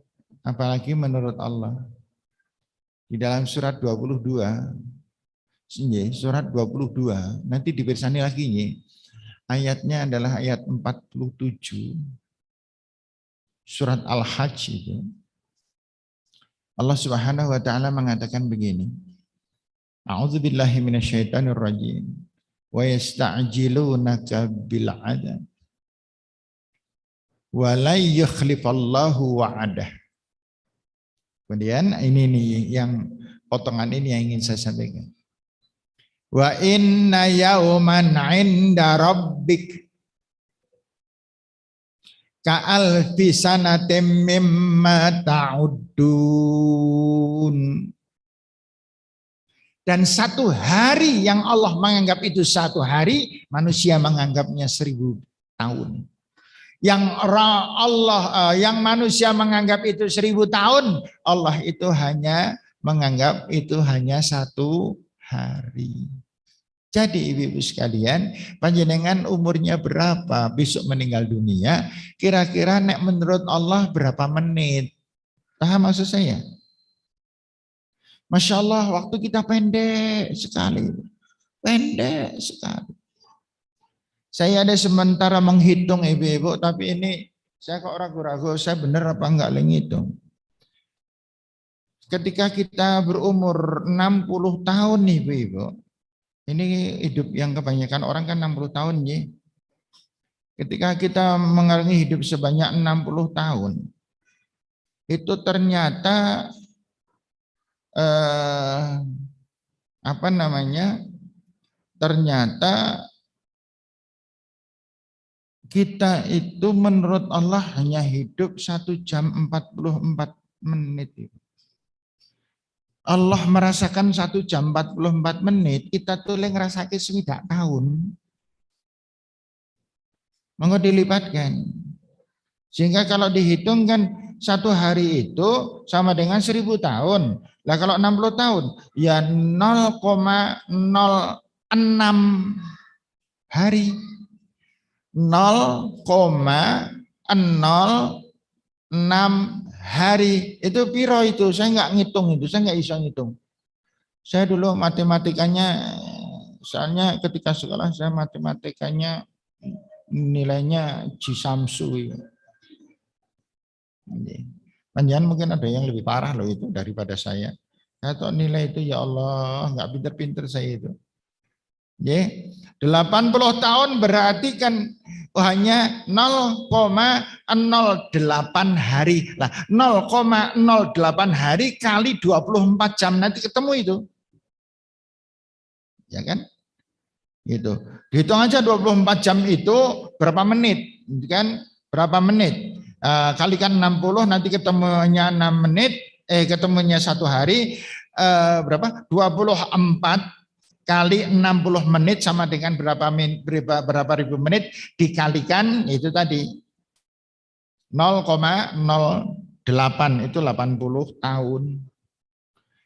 apalagi menurut Allah. Di dalam surat 22, surat 22, nanti dibersani lagi nih. Ayatnya adalah ayat 47. Surat Al-Hajj itu. Allah Subhanahu wa taala mengatakan begini. A'udzubillahi minasyaitonirrajim. wa yasta'jilunaka bil 'adzab wa la yukhlifallahu wa'adah. Kemudian ini nih yang potongan ini yang ingin saya sampaikan. Wa inna yauman 'inda rabbik ka'alfi sanatim mimma ta'uddun. Dan satu hari yang Allah menganggap itu satu hari, manusia menganggapnya 1000 tahun. Yang manusia menganggap itu 1000 tahun, Allah itu hanya menganggap itu hanya satu hari. Jadi ibu-ibu sekalian, panjenengan umurnya berapa besok meninggal dunia, kira-kira nek menurut Allah berapa menit? Paham maksud saya? Masya Allah, waktu kita pendek sekali. Pendek sekali. Saya ada sementara menghitung ibu-ibu, tapi ini saya kok ragu-ragu, saya benar apa enggak ngitung. Ketika kita berumur 60 tahun nih ibu-ibu, ini hidup yang kebanyakan orang kan 60 tahun ya. Ketika kita mengalami hidup sebanyak 60 tahun, itu ternyata ternyata kita itu menurut Allah hanya hidup 1 jam 44 menit. Allah merasakan 1 jam 44 menit, kita tuh ngerasake 20 tahun. Monggo dilipatkan. Sehingga kalau dihitung kan satu hari itu sama dengan 1000 tahun. Lah kalau 60 tahun, ya 0,06 hari. 0,06 hari. Itu piro itu? Saya nggak ngitung itu, saya nggak bisa ngitung. Saya dulu matematikanya, soalnya ketika sekolah saya matematikanya nilainya Jisamsu. Panjangan mungkin ada yang lebih parah loh itu daripada saya. Atau nilai itu ya Allah nggak pinter-pinter saya itu. Ya, 80 tahun berarti kan hanya 0,08 hari. Lah 0,08 hari kali 24 jam nanti ketemu itu. Ya kan? Gitu. Dihitung aja 24 jam itu berapa menit, kan? Berapa menit? Kalikan 60 nanti ketemunya 6 menit, ketemunya satu hari berapa? 24 kali 60 menit sama dengan berapa ribu menit dikalikan itu tadi 0,08 itu 80 tahun.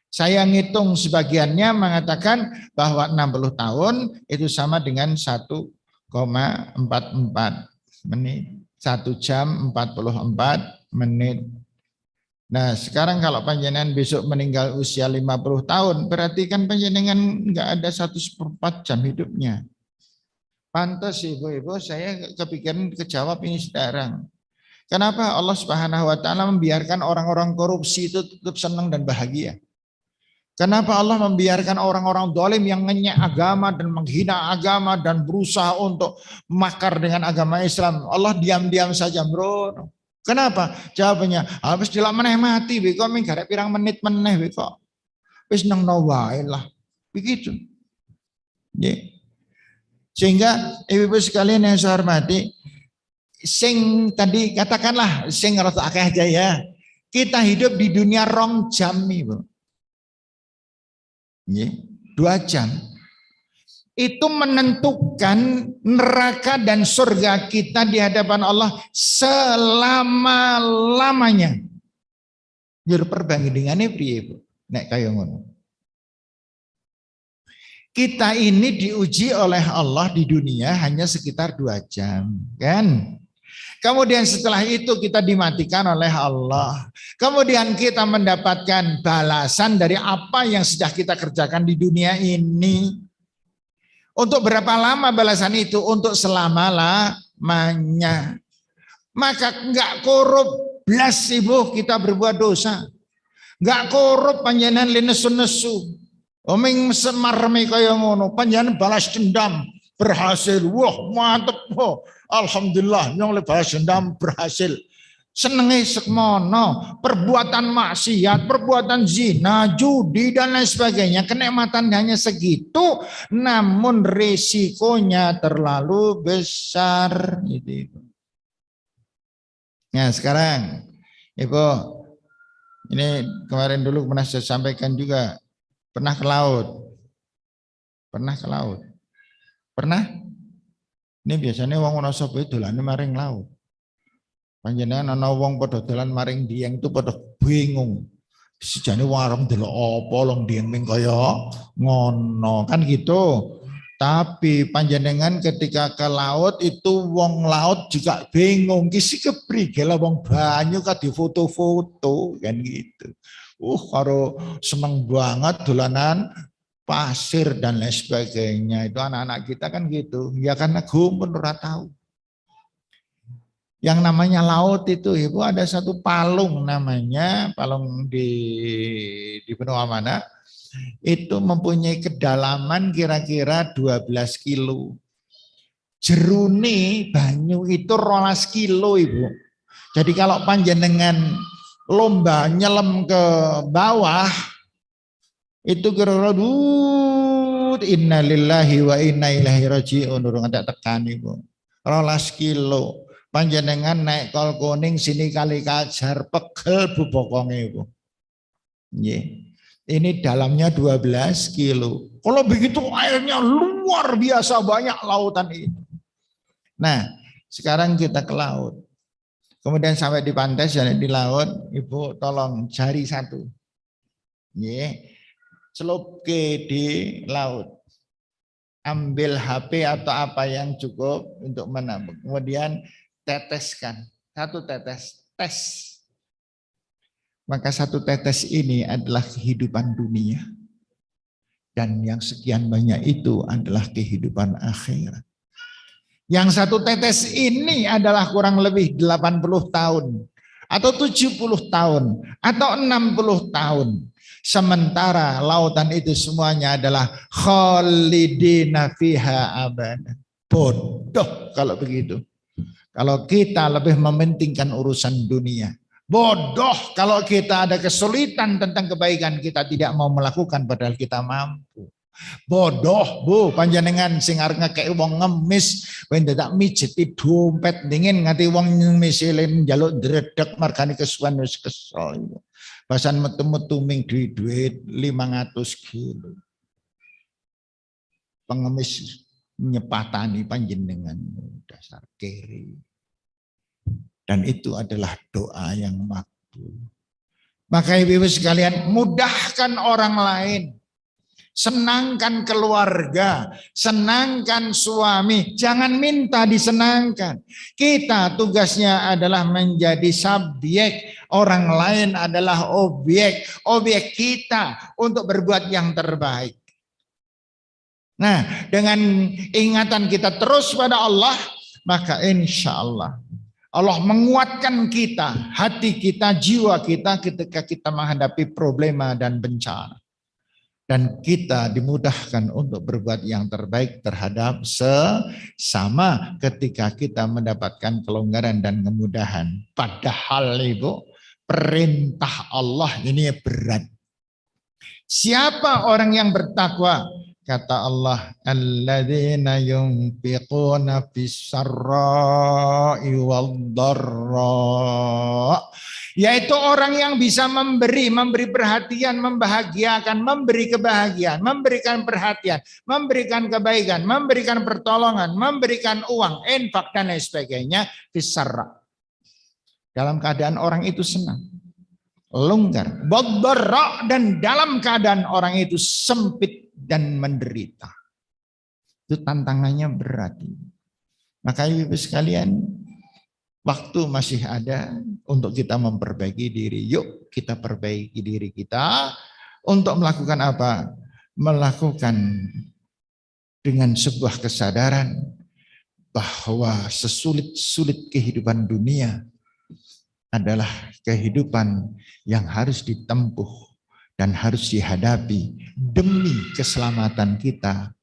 Saya ngitung sebagiannya mengatakan bahwa 60 tahun itu sama dengan 1,44 menit. 1 jam 44 menit. Nah sekarang kalau panjenengan besok meninggal usia 50 tahun, berarti kan panjenengan nggak ada 1/4 jam hidupnya. Pantas ibu-ibu saya kepikiran kejawab ini sekarang. Kenapa Allah Subhanahu wa taala membiarkan orang-orang korupsi itu tetap senang dan bahagia? Kenapa Allah membiarkan orang-orang zalim yang ngenyek agama dan menghina agama dan berusaha untuk makar dengan agama Islam? Allah diam-diam saja, bro. Kenapa? Jawabannya, habis dilak meneh mati, beko minggarek pirang menit meneh beko. Wis nang wae lah. Begitu. Yeah. Sehingga ibu-ibu sekalian yang saya hormati, sing tadi katakanlah sing rada akeh aja ya. Kita hidup di dunia 2 jam Ibu. 2 jam. Itu menentukan neraka dan surga kita di hadapan Allah selama-lamanya. Jur perbandingannya priye, Bu? Nek kaya ngono. Kita ini diuji oleh Allah di dunia hanya sekitar 2 jam, kan? Kemudian setelah itu kita dimatikan oleh Allah. Kemudian kita mendapatkan balasan dari apa yang sudah kita kerjakan di dunia ini. Untuk berapa lama balasan itu? Untuk selama-lamanya. Maka enggak korup blas Ibu kita berbuat dosa. Enggak korup panjenengan nesu-nesu. Oming semar kaya ngono, panjenengan balas dendam. berhasil. Wah, mantep. Oh, alhamdulillah, yang oleh balas dendam berhasil. Senenge semono, perbuatan maksiat, perbuatan zina, judi dan lain sebagainya, kenikmatan hanya segitu, namun risikonya terlalu besar. Gitu. Nah sekarang, Ibu, ini kemarin dulu pernah saya sampaikan juga, pernah ke laut, pernah. Ini biasanya wong ono sapa dolane maring laut. Panjenengan ana wong padha dolan maring Dieng itu padha bingung. Sejane warung delok apa long Dieng ming kaya ngono kan gitu. Tapi panjenengan ketika ke laut itu wong laut juga bingung. Kisi keprigel wong banyu kadi foto-foto kan gitu. Karo seneng banget dolanan pasir dan lain sebagainya. Itu anak-anak kita kan gitu. Ya karena gumun ora tahu. Yang namanya laut itu Ibu ada satu palung namanya, palung di benua mana, itu mempunyai kedalaman kira-kira 12 kilo. Jeruni banyu itu 12 kilo Ibu. Jadi kalau panjenengan lomba nyelam ke bawah, itu kira-kira innalillahi wa inna ilaihi raji'un urung ada tekan Ibu. 12 kilo. Panjenengan naik kol kuning sini kali kajar pegel bu bokonge Ibu. Ini dalamnya 12 kilo. Kalau begitu airnya luar biasa banyak lautan ini. Nah, sekarang kita ke laut. Kemudian sampai di pantai dan di laut, Ibu tolong jari satu. Celupke di laut. Ambil HP atau apa yang cukup untuk menambah. Kemudian teteskan, satu tetes, tes. Maka satu tetes ini adalah kehidupan dunia. Dan yang sekian banyak itu adalah kehidupan akhirat. Yang satu tetes ini adalah kurang lebih 80 tahun. Atau 70 tahun. Atau 60 tahun. Sementara lautan itu semuanya adalah khalidina fiha abada. Bodoh kalau begitu. Kalau kita lebih mementingkan urusan dunia. Bodoh kalau kita ada kesulitan tentang kebaikan kita tidak mau melakukan padahal kita mampu. Bodoh Bu, panjenengan sing arep ngekek wong ngemis, kowe ndak mijeti dompet dingin ngati wong misilin njaluk dredeg margane kesuwen wis kesel. Bahasan metu-metu ming duit 500 kilo. Pengemis nyepatani panjenengan dasar keri. Dan itu adalah doa yang makbul. Maka ibu-ibu sekalian, mudahkan orang lain. Senangkan keluarga, senangkan suami, jangan minta disenangkan. Kita tugasnya adalah menjadi subjek, orang lain adalah objek kita untuk berbuat yang terbaik. Nah, dengan ingatan kita terus pada Allah, maka insya Allah Allah menguatkan kita, hati kita, jiwa kita ketika kita menghadapi problema dan bencana. Dan kita dimudahkan untuk berbuat yang terbaik terhadap sesama ketika kita mendapatkan kelonggaran dan kemudahan. Padahal Ibu, perintah Allah ini berat. Siapa orang yang bertakwa? Kata Allah, alladzina yunfiquna fis-sarra'i wad-dharra. Yaitu orang yang bisa memberi perhatian, membahagiakan, memberi kebahagiaan, memberikan perhatian, memberikan kebaikan, memberikan pertolongan, memberikan uang, infak dan lain sebagainya fis-sarra. Dalam keadaan orang itu senang, longgar, wad-dharra, dan dalam keadaan orang itu sempit dan menderita. Itu tantangannya berat. Maka ibu sekalian, waktu masih ada untuk kita memperbaiki diri. Yuk kita perbaiki diri kita untuk melakukan apa? Melakukan dengan sebuah kesadaran bahwa sesulit-sulit kehidupan dunia adalah kehidupan yang harus ditempuh dan harus dihadapi demi keselamatan kita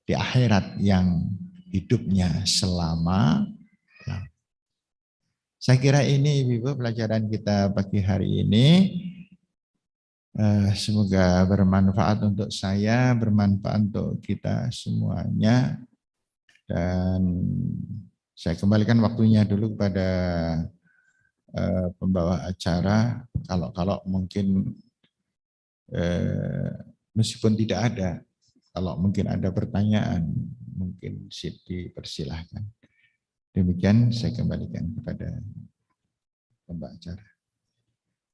di akhirat yang hidupnya selama. Saya kira ini Ibu pelajaran kita pagi hari ini. Semoga bermanfaat untuk saya, bermanfaat untuk kita semuanya. Dan saya kembalikan waktunya dulu kepada pembawa acara. Kalau mungkin meskipun tidak ada, kalau mungkin ada pertanyaan, mungkin dipersilahkan. Demikian saya kembalikan kepada pembawa acara.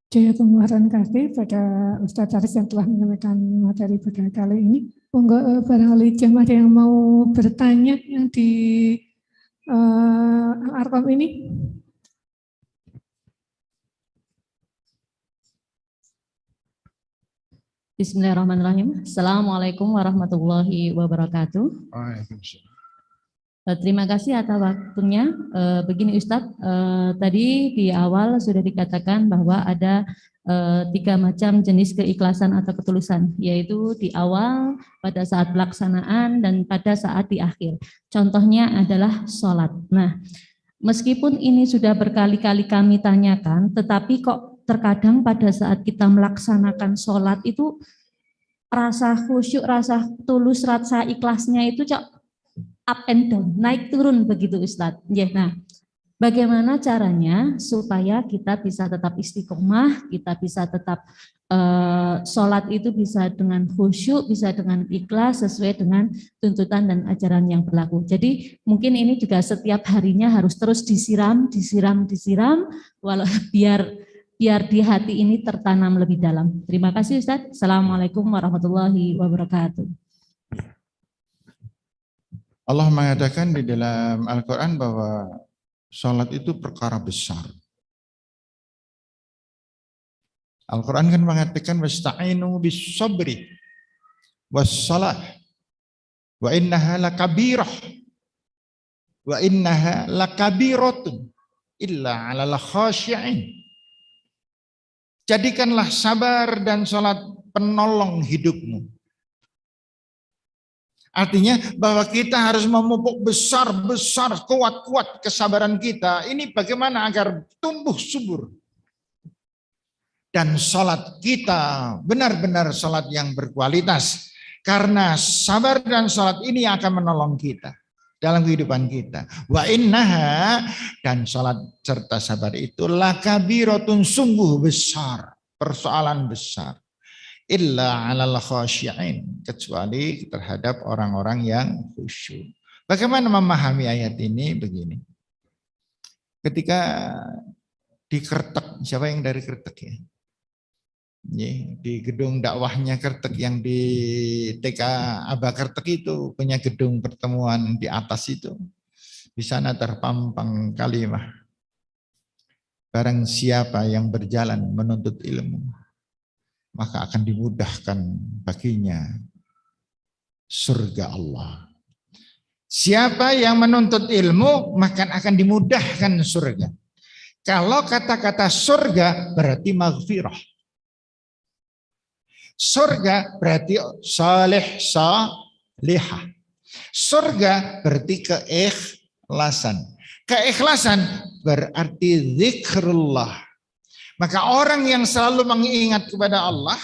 Jaya pengeluaran kasih pada Ustadz Aris yang telah menyampaikan materi pada kali ini. Monggo barangkali jemaah yang mau bertanya yang di Al-Arqam ini. Bismillahirrahmanirrahim. Assalamualaikum warahmatullahi wabarakatuh. Waalaikumsalam. Terima kasih atas waktunya. Begini Ustadz, tadi di awal sudah dikatakan bahwa ada 3 macam jenis keikhlasan atau ketulusan, yaitu di awal, pada saat pelaksanaan, dan pada saat di akhir. Contohnya adalah sholat. Nah, meskipun ini sudah berkali-kali kami tanyakan, tetapi kok terkadang pada saat kita melaksanakan sholat itu rasa khusyuk, rasa tulus, rasa ikhlasnya itu up and down, naik turun begitu Ustadz. Ya, nah, bagaimana caranya supaya kita bisa tetap istiqomah, kita bisa tetap sholat itu bisa dengan khusyuk, bisa dengan ikhlas sesuai dengan tuntutan dan ajaran yang berlaku. Jadi mungkin ini juga setiap harinya harus terus disiram, walau biar di hati ini tertanam lebih dalam. Terima kasih Ustadz. Assalamualaikum warahmatullahi wabarakatuh. Allah mengatakan di dalam Al-Quran bahwa sholat itu perkara besar. Al-Quran kan mengatakan wasta'inu bis-sabri was-salah wa innaha lakabirah wa innaha lakabiratun illa 'alal khashi'in. Jadikanlah sabar dan sholat penolong hidupmu. Artinya bahwa kita harus memupuk besar-besar, kuat-kuat kesabaran kita. Ini bagaimana agar tumbuh subur. Dan sholat kita benar-benar sholat yang berkualitas. Karena sabar dan sholat ini akan menolong kita dalam kehidupan kita. Wa innaha, dan sholat serta sabar itu lakabiratun, sungguh besar, persoalan besar. Illa 'alal khasyi'in, kecuali terhadap orang-orang yang khusyuk. Bagaimana memahami ayat ini? Begini. Ketika di Kertek, siapa yang dari Kertek ya? Di gedung dakwahnya Kertek yang di TK Aba Kertek itu punya gedung pertemuan di atas itu. Di sana terpampang kalimat. Barang siapa yang berjalan menuntut ilmu, maka akan dimudahkan baginya surga Allah. Siapa yang menuntut ilmu, maka akan dimudahkan surga. Kalau kata-kata surga berarti maghfirah. Surga berarti salih, salihah. Surga berarti keikhlasan. Keikhlasan berarti zikrullah. Maka orang yang selalu mengingat kepada Allah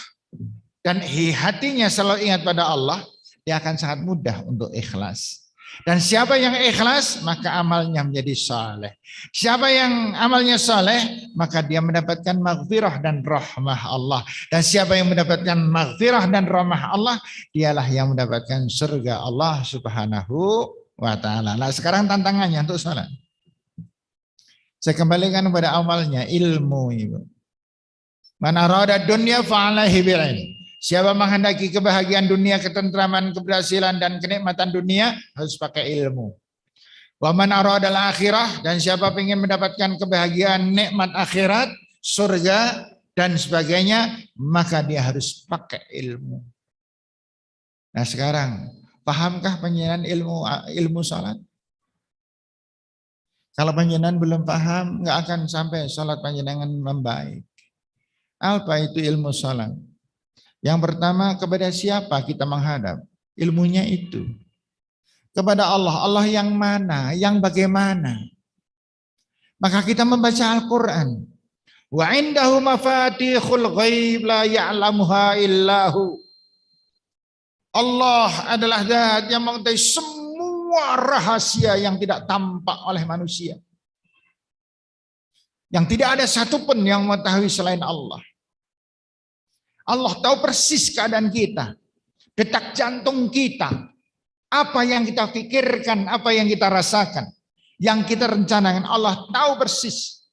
dan hatinya selalu ingat pada Allah, dia akan sangat mudah untuk ikhlas. Dan siapa yang ikhlas, maka amalnya menjadi saleh. Siapa yang amalnya saleh, maka dia mendapatkan maghfirah dan rahmah Allah. Dan siapa yang mendapatkan maghfirah dan rahmah Allah, dialah yang mendapatkan surga Allah Subhanahu wa ta'ala. Nah, sekarang tantangannya untuk salat. Saya kembalikan kepada awalnya, ilmu. Man arada dunya fa'alaihi bi'ilm. Siapa menghendaki kebahagiaan dunia, ketentraman, keberhasilan, dan kenikmatan dunia, harus pakai ilmu. Wa man arada al-akhirah, dan siapa ingin mendapatkan kebahagiaan, nikmat akhirat, surga, dan sebagainya, maka dia harus pakai ilmu. Nah sekarang, pahamkah panjenengan ilmu salat? Kalau panjenengan belum paham, nggak akan sampai salat panjenengan membaik. Apa itu ilmu salat? Yang pertama, kepada siapa kita menghadap? Ilmunya itu. kepada Allah. Allah yang mana? Yang bagaimana? Maka kita membaca Al-Quran. Wa indahu mafatihul ghaib la ya'lamuha illahu. Allah adalah zat yang mengetahui semua rahasia yang tidak tampak oleh manusia. Yang tidak ada satupun yang mengetahui selain Allah. Allah tahu persis keadaan kita, detak jantung kita, apa yang kita pikirkan, apa yang kita rasakan, yang kita rencanakan. Allah tahu persis.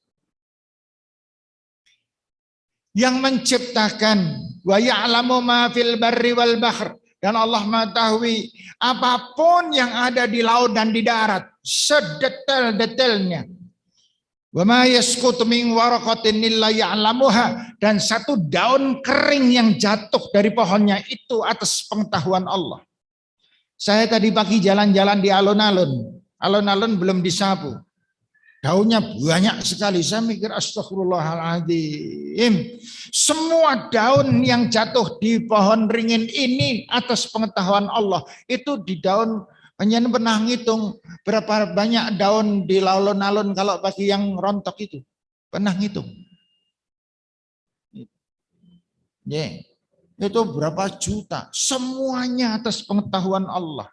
Yang menciptakan, wa ya'lamu ma fil barri wal bahr. Dan Allah mengetahui apapun yang ada di laut dan di darat, sedetail-detailnya. Wa ma yasqutu min waraqatin illa ya'lamuha. Dan satu daun kering yang jatuh dari pohonnya itu atas pengetahuan Allah. Saya tadi pagi jalan-jalan di alun-alun. Alun-alun belum disapu. Daunnya banyak sekali. Saya mikir astagfirullahaladzim. Semua daun yang jatuh di pohon ringin ini atas pengetahuan Allah. Itu di daun, hanya pernah ngitung berapa banyak daun di alun-alun kalau bagi yang rontok itu. Pernah ngitung. Yeah. Itu berapa juta. Semuanya atas pengetahuan Allah.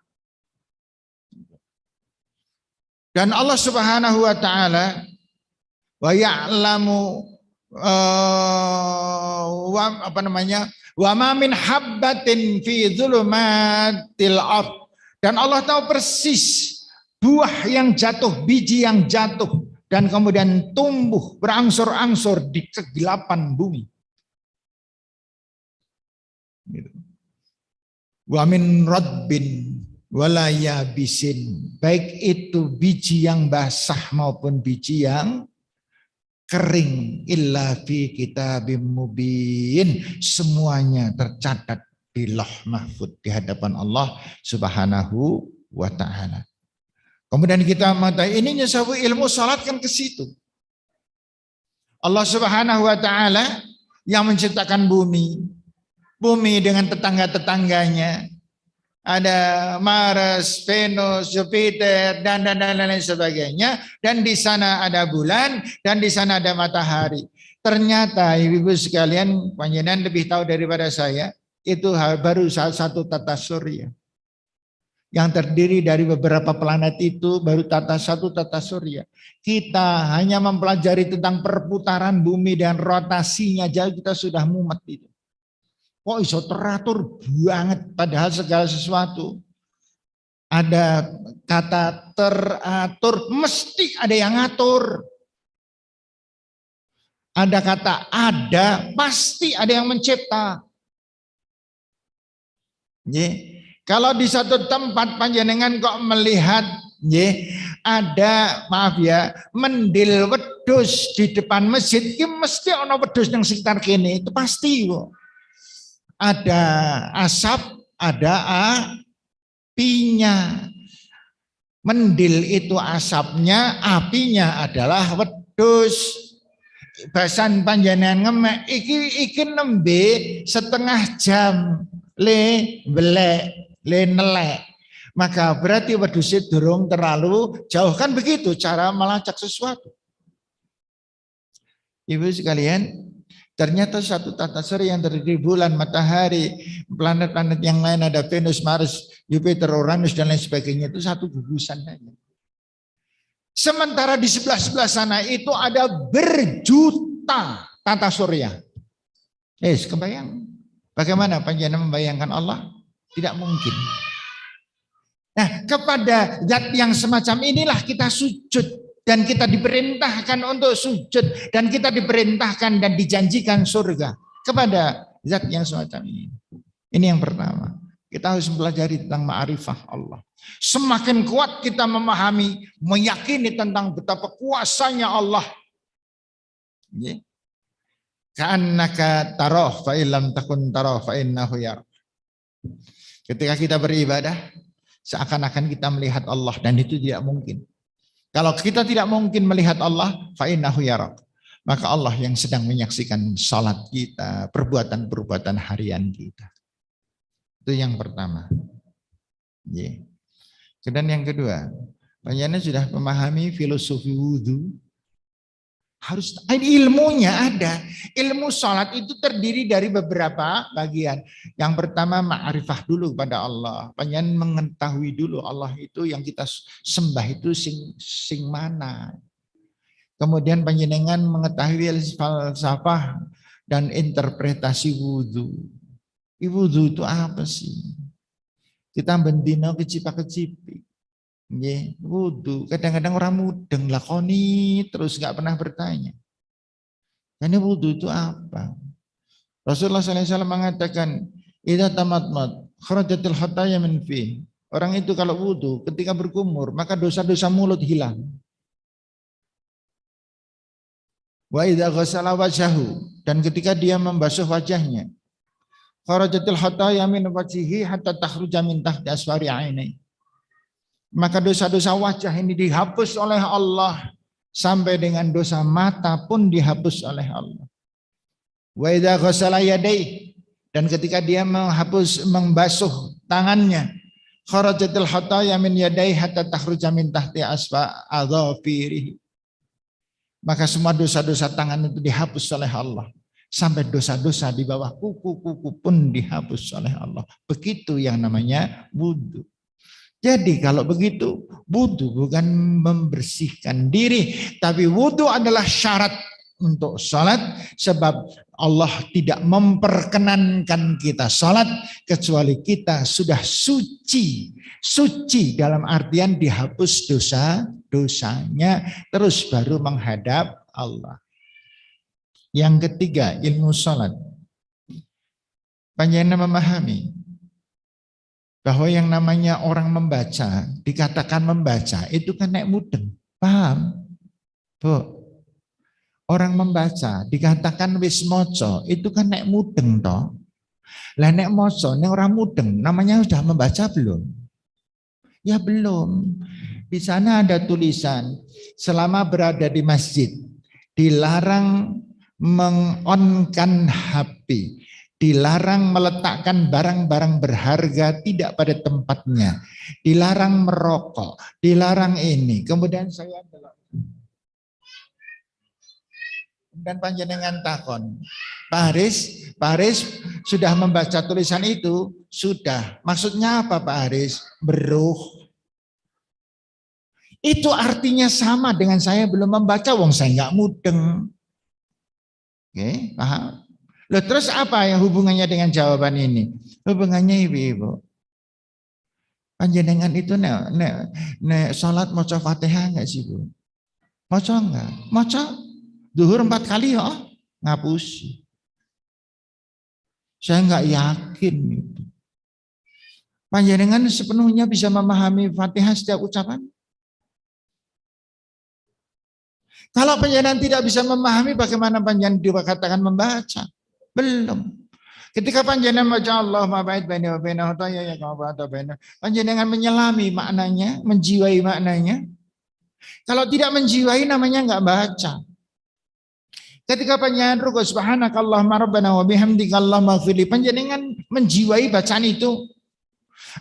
Dan Allah Subhanahu wa taala wa ya'lamu wa ma min habbatin fi dzulumatil ardh. Dan Allah tahu persis buah yang jatuh, biji yang jatuh dan kemudian tumbuh berangsur-angsur di kegelapan bumi. Wa min radbin wala yabisin, baik itu biji yang basah maupun biji yang kering, illa fi kitabim mubin, semuanya tercatat di Lauh Mahfuz di hadapan Allah Subhanahu wa taala. Kemudian kita mengatakan ininya sabu ilmu salat kan ke situ. Allah Subhanahu wa taala yang menciptakan bumi dengan tetangga-tetangganya. Ada Mars, Venus, Jupiter, dan lain sebagainya. Dan di sana ada bulan, dan di sana ada matahari. Ternyata ibu-ibu sekalian, panjenengan lebih tahu daripada saya, itu baru satu tata surya. Yang terdiri dari beberapa planet itu baru satu tata surya. Kita hanya mempelajari tentang perputaran bumi dan rotasinya, jadi kita sudah mumet itu. Kok iso teratur banget, padahal segala sesuatu ada kata teratur, mesti ada yang ngatur. Ada kata ada, pasti ada yang mencipta. Kalau di satu tempat panjenengan kok melihat ada, maaf ya, mendil wedhus di depan masjid, mesti ana wedhus yang sekitar kene, itu pasti kok. Ada asap, ada apinya. Mendil itu asapnya, apinya adalah wedhus. Basan panjenengan ngemek iki nembe setengah jam le belek, le nelek. Maka berarti wedhusnya durung terlalu jauh, kan begitu cara melacak sesuatu. Ibu sekalian, ternyata satu tata surya yang terdiri bulan, matahari, planet-planet yang lain, ada Venus, Mars, Jupiter, Uranus, dan lain sebagainya, itu satu gugusan saja. Sementara di sebelah-sebelah sana itu ada berjuta tata surya. Kebayang? Bagaimana panjenengan membayangkan Allah? Tidak mungkin. Nah, kepada zat yang semacam inilah kita sujud. Dan kita diperintahkan untuk sujud. Dan kita diperintahkan dan dijanjikan surga kepada zat yang semacam ini. Ini yang pertama. Kita harus mempelajari tentang ma'rifah Allah. Semakin kuat kita memahami, meyakini tentang betapa kuasanya Allah. Ka'annaka tarah fa illam takun tarah fa innahu yarah. Ketika kita beribadah, seakan-akan kita melihat Allah, dan itu tidak mungkin. Kalau kita tidak mungkin melihat Allah, fa innahu yarak, maka Allah yang sedang menyaksikan salat kita, perbuatan-perbuatan harian kita. Itu yang pertama. Dan yang kedua, panjenengan sudah memahami filosofi wudhu. Harus ilmunya ada. Ilmu sholat itu terdiri dari beberapa bagian. Yang pertama ma'rifah dulu pada Allah. Panjenengan mengetahui dulu Allah itu yang kita sembah itu sing mana. Kemudian panjenengan mengetahui falsafah dan interpretasi wudhu. Wudhu itu apa sih? Kita bendino kecipa-kecipi. Nggih, wudhu. Kadang-kadang orang mudeng lakoni terus nggak pernah bertanya. Ini wudhu itu apa? Rasulullah SAW mengatakan, idza tamatmat kharajatil khataya min fi. Orang itu kalau wudhu ketika berkumur maka dosa-dosa mulut hilang. Wa idza ghassala wajhahu, dan ketika dia membasuh wajahnya, kharajatil khataya min wajhihi hatta takhruja min tahti asfari ainihi. Maka dosa-dosa wajah ini dihapus oleh Allah sampai dengan dosa mata pun dihapus oleh Allah. Wa idza ghassala yadayhi, dan ketika dia membasuh tangannya, kharajatil khataya min yadayhi hatta takhruja min tahti asfa adhafirihi. Maka semua dosa-dosa tangan itu dihapus oleh Allah sampai dosa-dosa di bawah kuku-kuku pun dihapus oleh Allah. Begitu yang namanya wudu. Jadi kalau begitu, wudu bukan membersihkan diri, tapi wudu adalah syarat untuk sholat, sebab Allah tidak memperkenankan kita sholat kecuali kita sudah suci. Suci dalam artian dihapus dosa-dosanya, terus baru menghadap Allah. Yang ketiga, ilmu sholat. Panjenengan memahami bahwa yang namanya orang membaca, dikatakan membaca, itu kan nek mudeng. Paham? Bu, orang membaca, dikatakan wis moco, itu kan nek mudeng toh. Lah nek moco, nek orang mudeng, namanya sudah membaca belum? Ya belum. Di sana ada tulisan, selama berada di masjid, dilarang mengonkan HP. Dilarang meletakkan barang-barang berharga tidak pada tempatnya. Dilarang merokok. Dilarang ini. Kemudian saya adalah. Dan panjenengan takon. Pak Haris sudah membaca tulisan itu? Sudah. Maksudnya apa Pak Haris? Beruh. Itu artinya sama dengan saya belum membaca. Wong saya nggak mudeng. Oke, paham? Loh, terus apa yang hubungannya dengan jawaban ini? Hubungannya ibu-ibu. Panjenengan itu nek salat maca Fatihah enggak sih, Bu? Maca enggak? Maca zuhur 4 kali ya, ngapusi. Saya enggak yakin itu. Panjenengan sepenuhnya bisa memahami Fatihah setiap ucapan? Kalau panjenengan tidak bisa memahami, bagaimana panjenengan dikatakan membaca? Belum. Ketika panjenengan baca Allah ma'ba'id baina wa baina hutaya ya ka'ba'ata baina, panjenengan menyelami maknanya, menjiwai maknanya. Kalau tidak menjiwai namanya enggak baca. Ketika panjenengan rukuk subhanakallahumma rabbana wa bihamdika allahumma ighfirli, panjenengan menjiwai bacaan itu.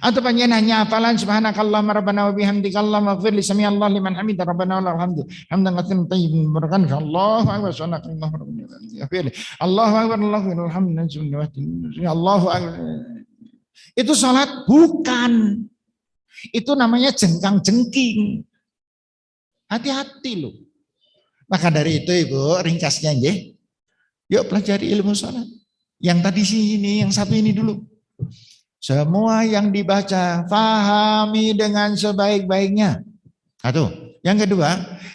Atau panjenengan hanya hafalan subhanakallahumma rabbana wa bihamdika allahumma ighfirli samiallahu liman hamidah rabbana wa lakal hamdu hamdan katsiran tayyiban mubarakan fi Allahu akbar subhanakallahumma rabbana Allahu akbar Allahu hamdan Allahu akbar. Itu salat bukan. Itu namanya jengkang-jengking. Hati-hati loh. Maka dari itu Ibu, ringkasnya nggih. Yuk pelajari ilmu salat. Yang tadi sini, yang satu ini dulu. Semua yang dibaca, fahami dengan sebaik-baiknya. Satu. Yang kedua,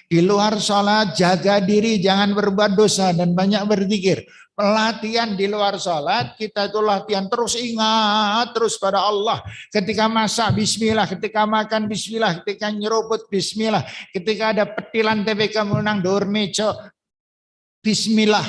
di luar sholat jaga diri, jangan berbuat dosa dan banyak berzikir. Pelatihan di luar sholat, kita itu latihan terus ingat terus pada Allah. Ketika masak bismillah, ketika makan bismillah, ketika nyeruput bismillah, ketika ada petilan TPK menang dur meja bismillah.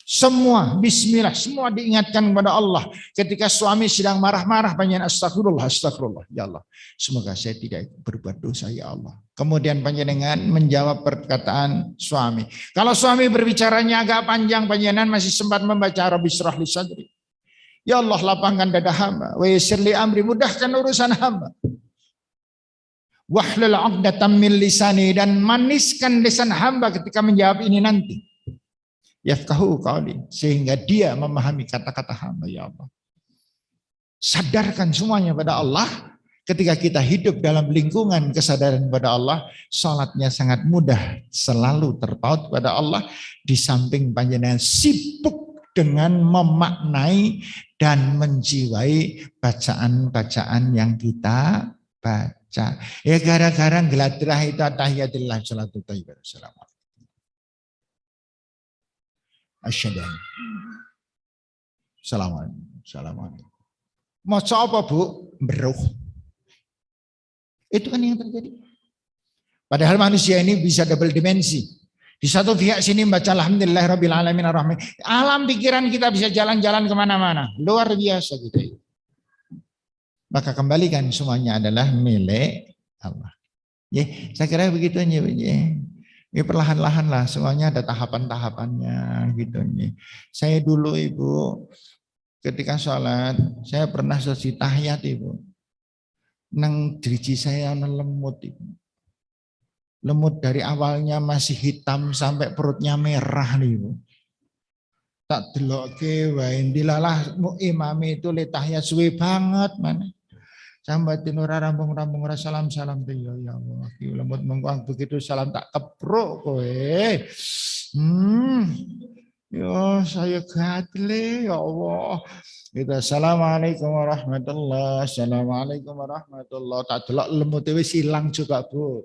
Semua bismillah, semua diingatkan kepada Allah. Ketika suami sedang marah-marah, panjenengan astagfirullah, astagfirullah. Ya Allah, semoga saya tidak berbuat dosa ya Allah. Kemudian panjenengan menjawab perkataan suami. Kalau suami berbicaranya agak panjang, panjenengan masih sempat membaca Rabbi shrah li sadri. Ya Allah, lapangkan dada hamba, wa yassir li amri, mudahkan urusan hamba. Wahlul 'uqdatam min lisani, dan maniskan lisan hamba ketika menjawab ini nanti. Yafqahu qauli, sehingga dia memahami kata-kata hamba, ya Allah. Sadarkan semuanya pada Allah. Ketika kita hidup dalam lingkungan kesadaran pada Allah, salatnya sangat mudah, selalu terpaut pada Allah. Di samping panjenengan sibuk dengan memaknai dan menjiwai bacaan-bacaan yang kita baca. Ya gara-gara geladrah itu tahiyatillah salatu thayyibah. Asyhadu. Assalamualaikum. Maca apa, Bu? Beruh. Itu kan yang terjadi. Padahal manusia ini bisa double dimensi. Di satu pihak sini baca alhamdulillahirabbil alamin arrahman. Alam pikiran kita bisa jalan-jalan kemana-mana. Luar biasa gitu. Maka kembalikan semuanya adalah milik Allah. Ya, saya kira begitu aja. Ya, perlahan-lahan lah, semuanya ada tahapan-tahapannya gitu. Saya dulu Ibu, ketika sholat, saya pernah selesai tahiyat Ibu. Nang driji saya lemut Ibu. Lemut dari awalnya masih hitam sampai perutnya merah nih Ibu. Tak delokke wae dilalah imam itu le tahiyat suwe banget mana. Sampai tinura rambung-rambung salam tuh ya Allah. Lemut mengkuang begitu salam tak kepruk kowe. Ya saya gatle ya Allah. Kita assalamualaikum warahmatullahi. Assalamualaikum warahmatullahi. Tak delok lemut wis ilang juga Bu.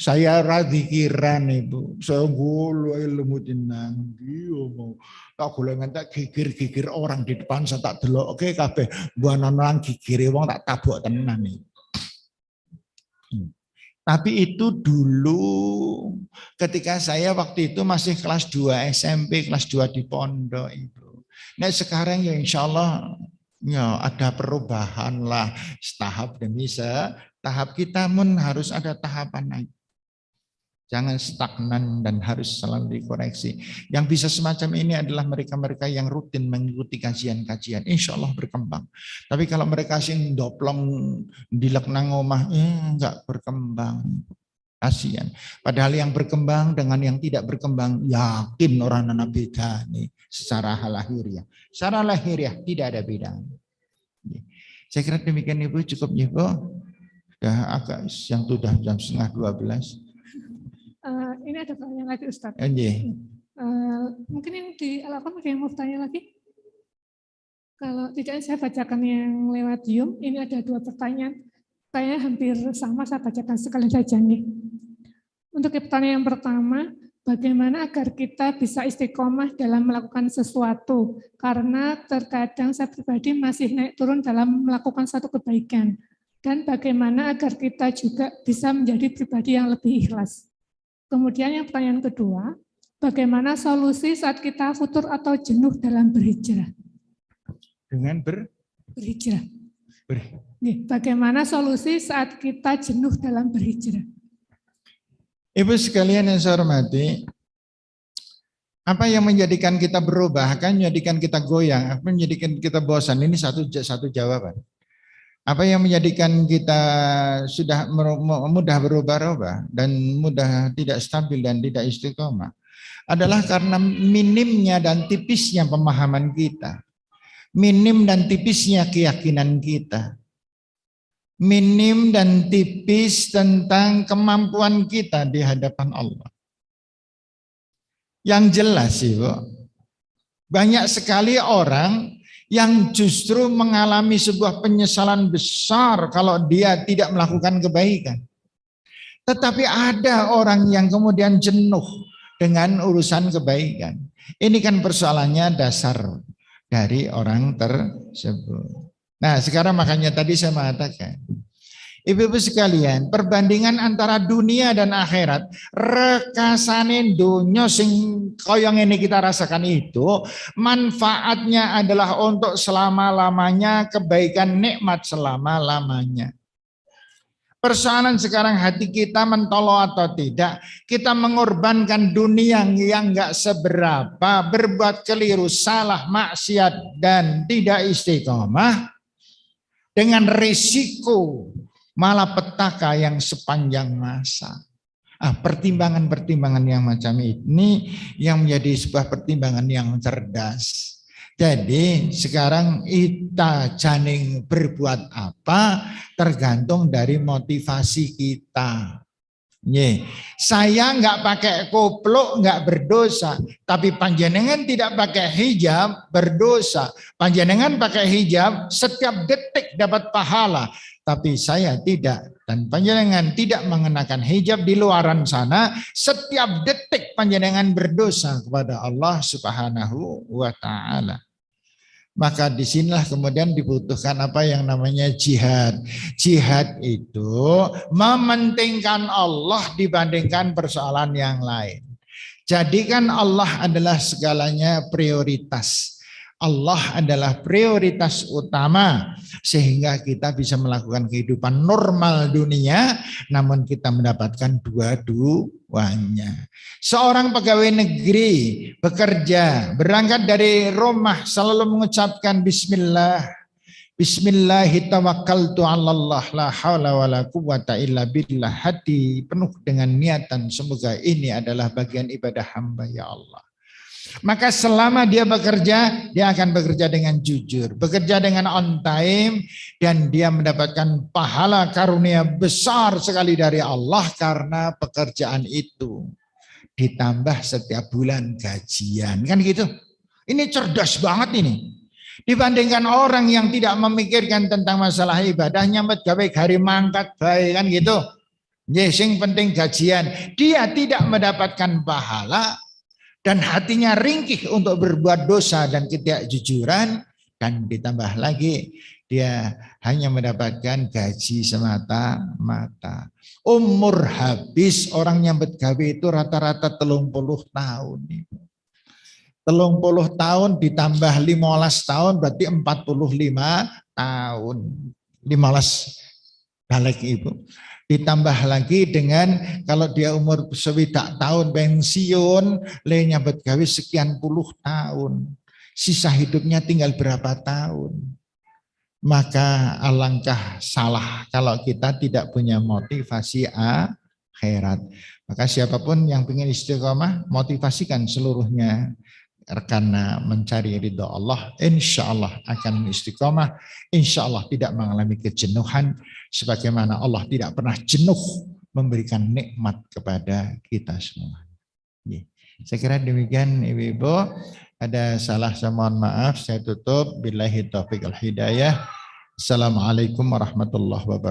Saya radikiran Ibu. Saya gulu lemutin nanggi omong. Tak golongan tak gigir-gigir orang di depan saya tak delok oke kabeh buanan orang gigire wong tak tabok tenan nih. Tapi itu dulu ketika saya waktu itu masih kelas 2 SMP, kelas 2 di pondok Ibu. Nah sekarang ya insya Allah ya ada perubahan lah tahap demi tahap, kita pun harus ada tahapan naik. Jangan stagnan dan harus selalu dikoreksi. Yang bisa semacam ini adalah mereka-mereka yang rutin mengikuti kajian-kajian. Insya Allah berkembang. Tapi kalau mereka sing doplong dilek nang omah, enggak berkembang. Kasihan. Padahal yang berkembang dengan yang tidak berkembang, yakin orang anak beda nih secara lahiriah. Secara lahiriah tidak ada beda. Saya kira demikian Ibu, cukup Ibu. Sudah agak yang sudah jam 11:30. Ini ada pertanyaan lagi Ustaz. Mungkin yang di Al-Qam ada yang mau bertanya lagi? Kalau tidak saya bacakan yang lewat Zoom. Ini ada 2 pertanyaan. Kayaknya hampir sama, saya bacakan sekali saja nih. Untuk pertanyaan yang pertama, bagaimana agar kita bisa istiqomah dalam melakukan sesuatu? Karena terkadang saya pribadi masih naik turun dalam melakukan satu kebaikan. Dan bagaimana agar kita juga bisa menjadi pribadi yang lebih ikhlas? Kemudian yang pertanyaan kedua, bagaimana solusi saat kita futur atau jenuh dalam berhijrah? Dengan berhijrah. Bagaimana solusi saat kita jenuh dalam berhijrah? Ibu sekalian yang saya hormati, apa yang menjadikan kita berubah, akan menjadikan kita goyang, apa yang menjadikan kita bosan? Ini satu jawaban. Apa yang menjadikan kita sudah mudah berubah-ubah dan mudah tidak stabil dan tidak istiqomah adalah karena minimnya dan tipisnya pemahaman kita, minim dan tipisnya keyakinan kita, minim dan tipis tentang kemampuan kita di hadapan Allah. Yang jelas Ibu, banyak sekali orang yang justru mengalami sebuah penyesalan besar kalau dia tidak melakukan kebaikan. Tetapi ada orang yang kemudian jenuh dengan urusan kebaikan. Ini kan persoalannya dasar dari orang tersebut. Nah sekarang makanya tadi saya mengatakan, Ibu-ibu sekalian, perbandingan antara dunia dan akhirat, rekasane dunya sing kaya ngene kita rasakan itu, manfaatnya adalah untuk selama-lamanya, kebaikan nikmat selama-lamanya. Persoalan sekarang hati kita mentolo atau tidak, kita mengorbankan dunia yang enggak seberapa, berbuat keliru, salah, maksiat, dan tidak istiqomah, dengan risiko malapetaka yang sepanjang masa. Pertimbangan-pertimbangan yang macam ini yang menjadi sebuah pertimbangan yang cerdas. Jadi sekarang kita janing berbuat apa tergantung dari motivasi kita. Saya nggak pakai koplok nggak berdosa, tapi panjenengan tidak pakai hijab berdosa. Panjenengan pakai hijab setiap detik dapat pahala, tapi saya tidak. Dan panjenengan tidak mengenakan hijab di luaran sana, setiap detik panjenengan berdosa kepada Allah Subhanahu wa Ta'ala. Maka disinilah kemudian dibutuhkan apa yang namanya jihad. Jihad itu mementingkan Allah dibandingkan persoalan yang lain. Jadikan Allah adalah segalanya prioritas. Allah adalah prioritas utama sehingga kita bisa melakukan kehidupan normal dunia, namun kita mendapatkan dua-duanya. Seorang pegawai negeri bekerja, berangkat dari rumah selalu mengucapkan bismillah. Bismillahi tawakkaltu 'alallah la haula wala quwata illa billah. Hati penuh dengan niatan semoga ini adalah bagian ibadah hamba ya Allah. Maka selama dia bekerja, dia akan bekerja dengan jujur, bekerja dengan on time, dan dia mendapatkan pahala karunia besar sekali dari Allah karena pekerjaan itu. Ditambah setiap bulan gajian, kan gitu. Ini cerdas banget ini. Dibandingkan orang yang tidak memikirkan tentang masalah ibadahnya, gawe hari mangkat baik kan gitu. Yang penting gajian, dia tidak mendapatkan pahala. Dan hatinya ringkih untuk berbuat dosa dan ketidakjujuran, dan ditambah lagi dia hanya mendapatkan gaji semata-mata. Umur habis orang nyambet gawe itu rata-rata 30 tahun. 30 tahun ditambah 15 tahun berarti 45 tahun. 15 balik ibu. Ditambah lagi dengan kalau dia umur sewidak tahun pensiun, nyambet gawe sekian puluh tahun. Sisa hidupnya tinggal berapa tahun. Maka alangkah salah kalau kita tidak punya motivasi akhirat. Maka siapapun yang ingin istiqomah, motivasikan seluruhnya karena mencari ridho Allah, insya Allah akan istiqomah, insya Allah tidak mengalami kejenuhan, sebagaimana Allah tidak pernah jenuh memberikan nikmat kepada kita semua. Saya kira demikian Ibu-Ibu, ada salah saya mohon maaf, saya tutup. Billahi taufiq wal hidayah. Assalamualaikum warahmatullahi wabarakatuh.